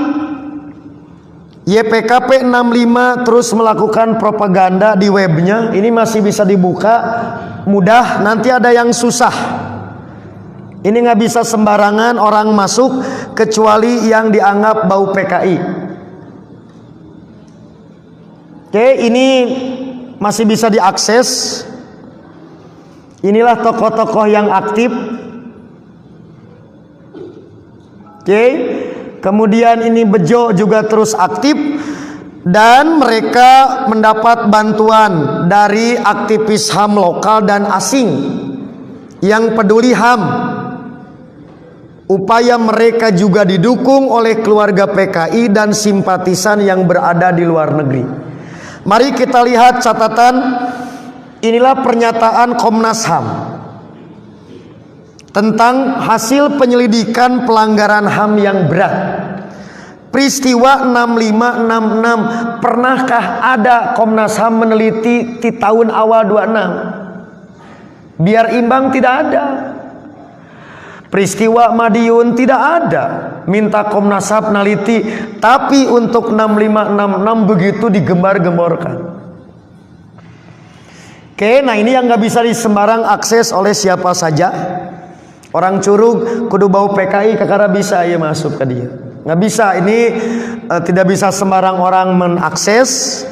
YPKP 65 terus melakukan propaganda di webnya. Ini masih bisa dibuka mudah, nanti ada yang susah. Ini nggak bisa sembarangan orang masuk kecuali yang dianggap bau PKI. Oke, ini masih bisa diakses. Inilah tokoh-tokoh yang aktif. Oke, kemudian ini Bejo juga terus aktif. Dan mereka mendapat bantuan dari aktivis HAM lokal dan asing yang peduli HAM. Upaya mereka juga didukung oleh keluarga PKI dan simpatisan yang berada di luar negeri. Mari kita lihat catatan. Inilah pernyataan Komnas HAM tentang hasil penyelidikan pelanggaran HAM yang berat. Peristiwa 6566, pernahkah ada Komnas HAM meneliti di tahun awal 26? Biar imbang, tidak ada. Peristiwa Madiun tidak ada, minta Komnas HAM meneliti. Tapi untuk 6566 begitu digembar-gemborkan. Oke, nah ini yang gak bisa disembarang akses oleh siapa saja. Orang Curug kudu bau PKI kakara bisa ya masuk ke dia. Nggak bisa, ini tidak bisa sembarang orang mengakses.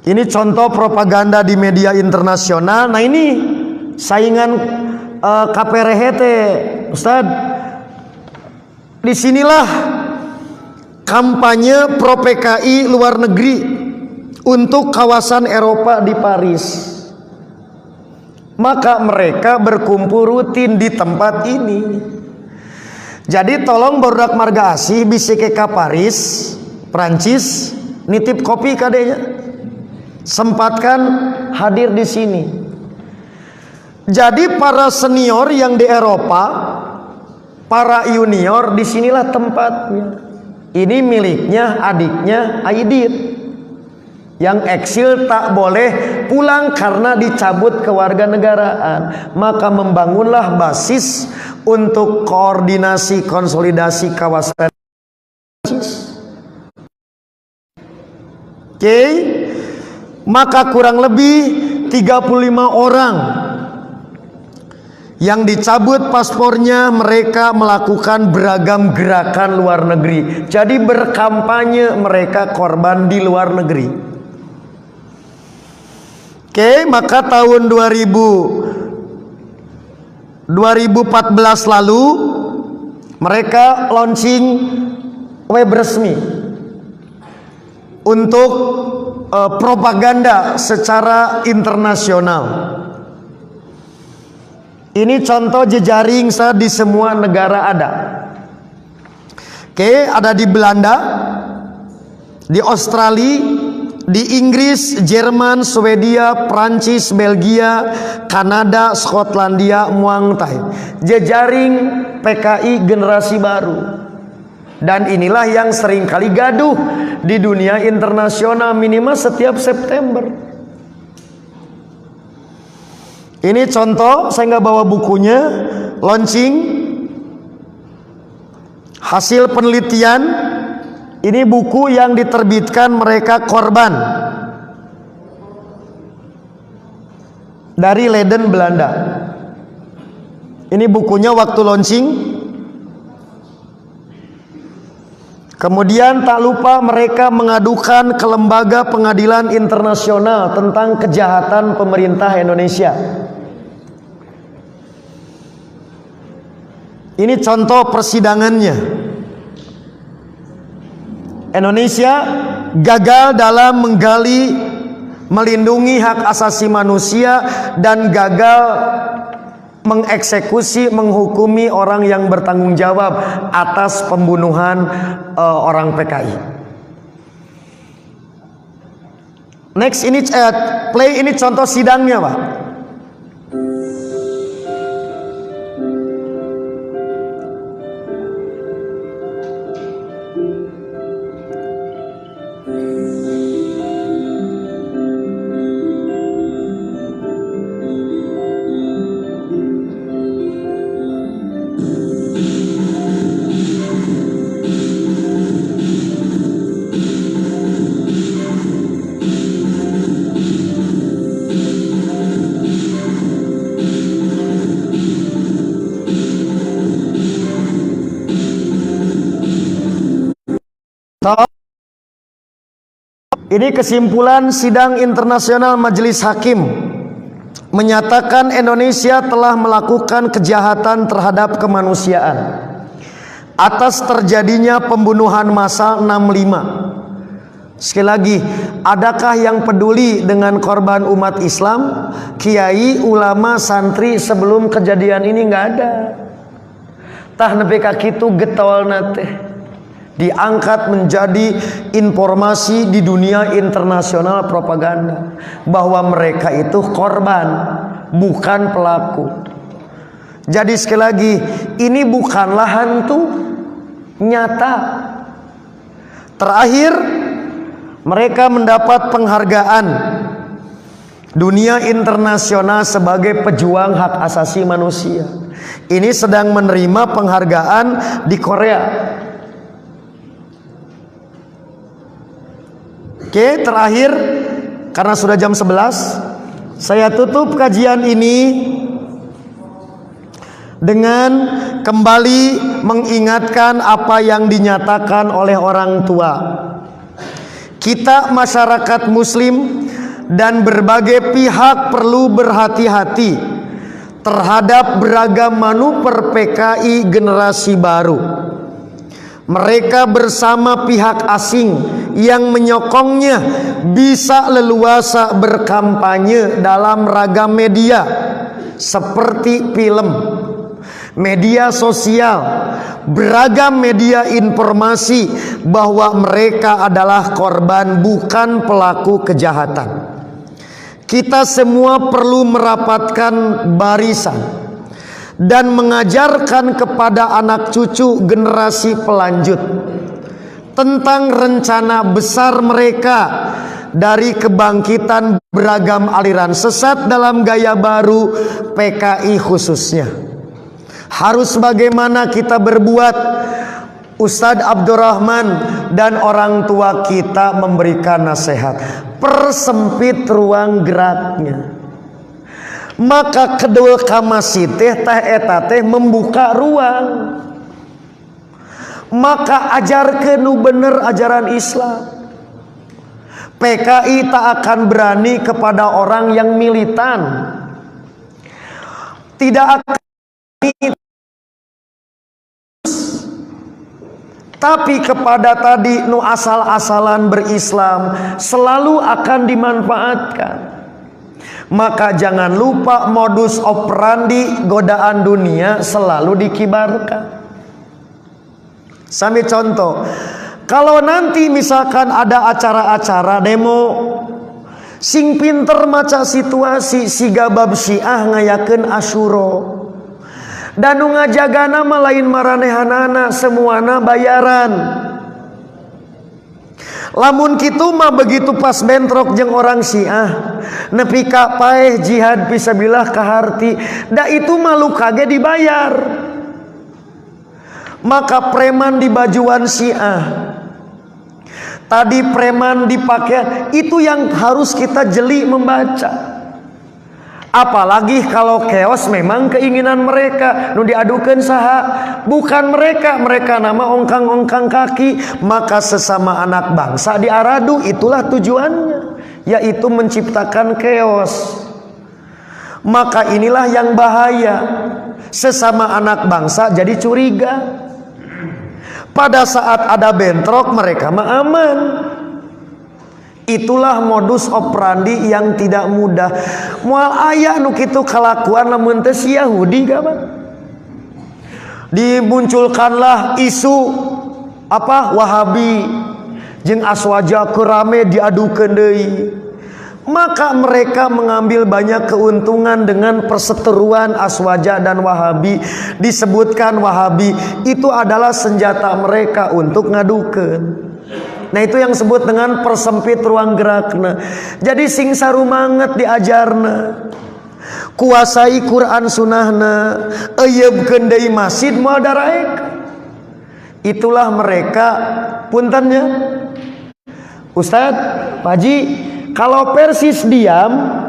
Ini contoh propaganda di media internasional. Nah ini saingan KPRHT, Ustadz. Disinilah kampanye pro PKI luar negeri untuk kawasan Eropa di Paris. Maka mereka berkumpul rutin di tempat ini. Jadi tolong barudak marga asih bisa ke Paris, Prancis, nitip kopi kadenya. Sempatkan hadir di sini. Jadi para senior yang di Eropa, para junior, disinilah tempatnya. Ini miliknya adiknya Aidit. Yang eksil tak boleh pulang karena dicabut kewarganegaraan. Maka membangunlah basis untuk koordinasi konsolidasi kawasan. Oke. Maka kurang lebih 35 orang yang dicabut paspornya, mereka melakukan beragam gerakan luar negeri. Jadi berkampanye mereka korban di luar negeri. Oke, maka tahun 2014 lalu mereka launching web resmi untuk propaganda secara internasional. Ini contoh jejaring di semua negara ada. Oke, ada di Belanda, di Australia, di Inggris, Jerman, Swedia, Prancis, Belgia, Kanada, Skotlandia, Muang Thai. Jejaring PKI generasi baru. Dan inilah yang seringkali gaduh di dunia internasional minimal setiap September. Ini contoh, saya nggak bawa bukunya, launching hasil penelitian. Ini buku yang diterbitkan mereka korban dari Leiden, Belanda. Ini bukunya waktu launching. Kemudian tak lupa mereka mengadukan ke lembaga pengadilan internasional tentang kejahatan pemerintah Indonesia. Ini contoh persidangannya. Indonesia gagal dalam menggali, melindungi hak asasi manusia dan gagal mengeksekusi, menghukumi orang yang bertanggung jawab atas pembunuhan orang PKI. Next, ini play ini contoh sidangnya, Pak. Ini kesimpulan sidang internasional Majelis Hakim menyatakan Indonesia telah melakukan kejahatan terhadap kemanusiaan atas terjadinya pembunuhan massal 65. Sekali lagi, adakah yang peduli dengan korban umat Islam, kiai, ulama, santri sebelum kejadian ini? Nggak ada. Tah nepi ka kitu getolna teh diangkat menjadi informasi di dunia internasional propaganda bahwa mereka itu korban, bukan pelaku. Jadi sekali lagi, ini bukanlah hantu, nyata. Terakhir, mereka mendapat penghargaan dunia internasional sebagai pejuang hak asasi manusia. Ini sedang menerima penghargaan di Korea. Oke, terakhir, karena sudah jam 11, saya tutup kajian ini dengan kembali mengingatkan apa yang dinyatakan oleh orang tua. Kita masyarakat muslim dan berbagai pihak perlu berhati-hati terhadap beragam manuver PKI generasi baru. Mereka bersama pihak asing yang menyokongnya bisa leluasa berkampanye dalam ragam media seperti film, media sosial, beragam media informasi bahwa mereka adalah korban bukan pelaku kejahatan. Kita semua perlu merapatkan barisan dan mengajarkan kepada anak cucu generasi pelanjut tentang rencana besar mereka dari kebangkitan beragam aliran sesat dalam gaya baru PKI khususnya. Harus bagaimana kita berbuat? Ustadz Abdurrahman dan orang tua kita memberikan nasihat, persempit ruang geraknya. Maka kedul kamasiteh teh eta teh membuka ruang. Maka ajarkeun nu bener ajaran Islam. PKI tak akan berani kepada orang yang militan. Tidak akan berani, tapi kepada tadi nu asal-asalan berislam selalu akan dimanfaatkan. Maka jangan lupa modus operandi godaan dunia selalu dikibarkan. Sambil contoh, kalau nanti misalkan ada acara-acara demo, sing pinter maca situasi siga bab Syiah ngayakeun Asyura. Dan nu ngajagana mah lain maranehanana, semuana bayaran. Lamun kitu mah begitu pas bentrok jeung orang Syiah, nepi ka paeh jihad fisabilillah kaharti, da itu mah luka ge dibayar. Maka preman di bajuan Syiah, tadi preman dipakai, itu yang harus kita jeli membaca. Apalagi kalau keos memang keinginan mereka, nu diadukeun saha? Bukan mereka nama ongkang-ongkang kaki. Maka sesama anak bangsa diaradu, itulah tujuannya, yaitu menciptakan keos. Maka inilah yang bahaya, sesama anak bangsa jadi curiga. Pada saat ada bentrok mereka mah aman. Itulah modus operandi yang tidak mudah. Moal aya nu kitu kalakuan lamun teh si Yahudi gaman. Dimunculkanlah isu Wahabi jeung Aswaja kerame diadukeun deui. Maka mereka mengambil banyak keuntungan dengan perseteruan Aswaja dan Wahabi. Disebutkan Wahabi itu adalah senjata mereka untuk ngadukeun. Nah itu yang disebut dengan persempit ruang gerakna. Jadi sing sarumanget diajarna, kuasai Quran sunnahna, eyeubkeun deui masjid moal daraek. Itulah mereka. Puntennya Ustadz, Pak Haji, kalau Persis diam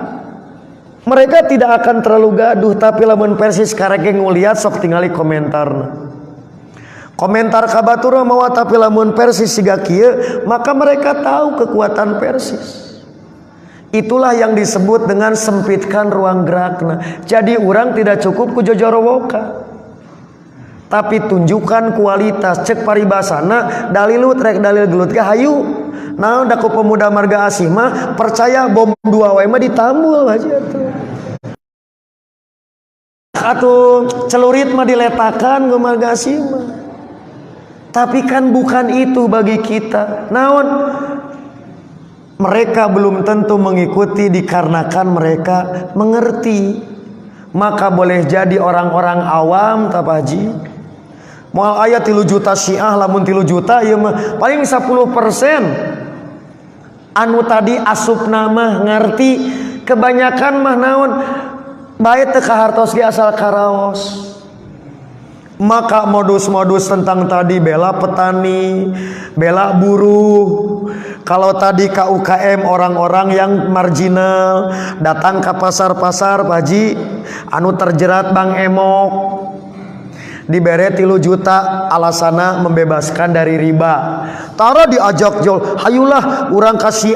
mereka tidak akan terlalu gaduh. Tapi lamun Persis karek nguliat sok tingali komentarna. Komentar kabatur mawa tapi lamun Persis siga kieu, maka mereka tahu kekuatan Persis. Itulah yang disebut dengan sempitkan ruang gerakna. Jadi orang tidak cukup ku jojorowoka, tapi tunjukkan kualitas. Cek paribasana dalilut rek dalil gelut ge hayu. Nah da ku pemuda marga asih mah percaya bom 2 wae mah ditambul aja tuh. Atuh celurit mah diletakan ke marga asih mah. Tapi kan bukan itu bagi kita. Naon? Mereka belum tentu mengikuti dikarenakan mereka mengerti. Maka boleh jadi orang-orang awam tak Pak Haji. Moal aya 3 juta Syiah, lamun 3 juta ieu mah paling 10% anu tadi asupna mah ngarti. Kebanyakan mah naon? Bae teu kahartos ge asal karaos. Maka modus-modus tentang tadi bela petani, bela buruh. Kalau tadi KUKM orang-orang yang marginal datang ke pasar-pasar Pak Haji, anu terjerat Bang Emok, dibere 3 juta alasana membebaskan dari riba. Tara diajak jol, hayulah urang kasih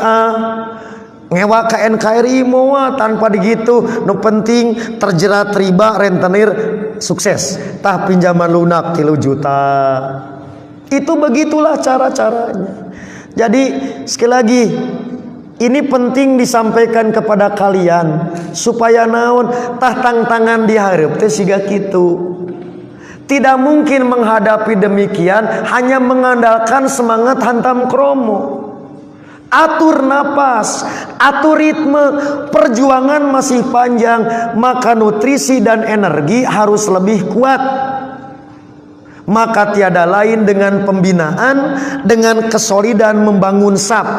ngewa ke NKRI moa tanpa digitu, nu penting terjerat riba rentenir sukses. Tah pinjaman lunak 3 juta. Itu begitulah cara-caranya. Jadi sekali lagi ini penting disampaikan kepada kalian supaya naon tah tangan dihareup teh siga kitu. Tidak mungkin menghadapi demikian hanya mengandalkan semangat hantam kromo. Atur napas, atur ritme, perjuangan masih panjang, maka nutrisi dan energi harus lebih kuat. Maka tiada lain dengan pembinaan, dengan kesolidan membangun SAP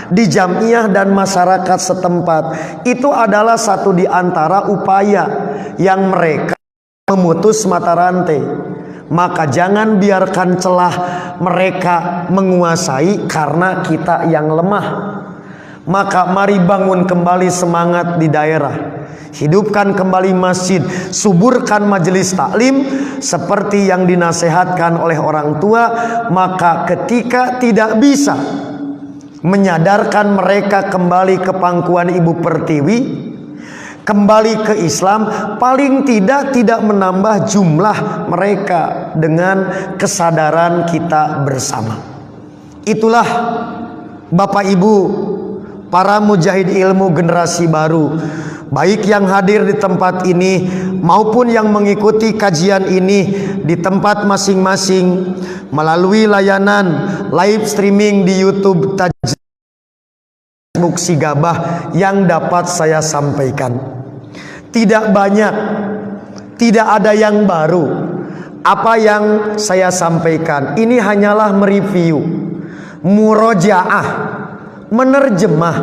di jamiah dan masyarakat setempat. Itu adalah satu di antara upaya yang mereka memutus mata rantai. Maka jangan biarkan celah mereka menguasai karena kita yang lemah. Maka mari bangun kembali semangat di daerah, hidupkan kembali masjid, suburkan majelis taklim seperti yang dinasehatkan oleh orang tua. Maka ketika tidak bisa menyadarkan mereka kembali ke pangkuan Ibu Pertiwi, kembali ke Islam, paling tidak menambah jumlah mereka dengan kesadaran kita bersama. Itulah Bapak Ibu, para mujahid ilmu generasi baru, baik yang hadir di tempat ini maupun yang mengikuti kajian ini di tempat masing-masing melalui layanan live streaming di YouTube Facebook Sigabah yang dapat saya sampaikan. Tidak banyak, tidak ada yang baru. Apa yang saya sampaikan ini hanyalah mereview, murojaah, menerjemah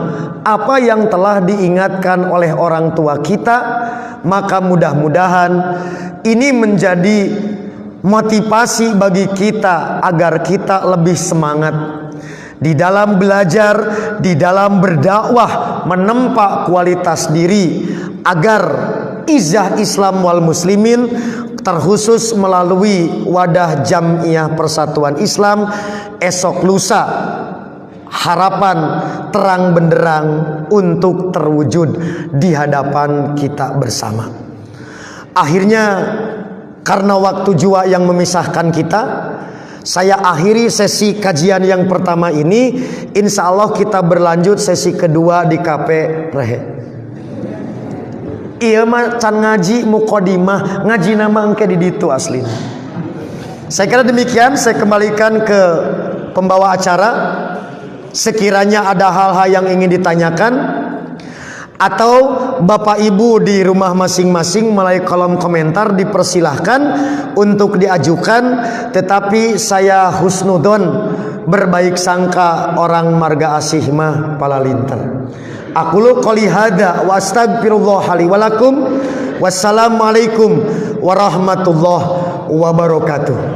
apa yang telah diingatkan oleh orang tua kita. Maka mudah-mudahan ini menjadi motivasi bagi kita agar kita lebih semangat di dalam belajar, di dalam berdakwah, menempa kualitas diri agar izah Islam wal muslimin terkhusus melalui wadah Jamiah Persatuan Islam esok lusa harapan terang benderang untuk terwujud di hadapan kita bersama. Akhirnya karena waktu jua yang memisahkan kita, saya akhiri sesi kajian yang pertama ini. Insya Allah kita berlanjut sesi kedua di KP Rehe. Iya mah can ngaji mukodimah, ngaji nama engke di ditu aslinya. Saya kira demikian. Saya kembalikan ke pembawa acara. Sekiranya ada hal-hal yang ingin ditanyakan atau Bapak Ibu di rumah masing-masing melalui kolom komentar dipersilahkan untuk diajukan. Tetapi saya husnudon, berbaik sangka orang marga asih mah palalinter. Aqulu qouli hadza wa astaghfirullah li wa lakum. Wassalamualaikum warahmatullahi wabarakatuh.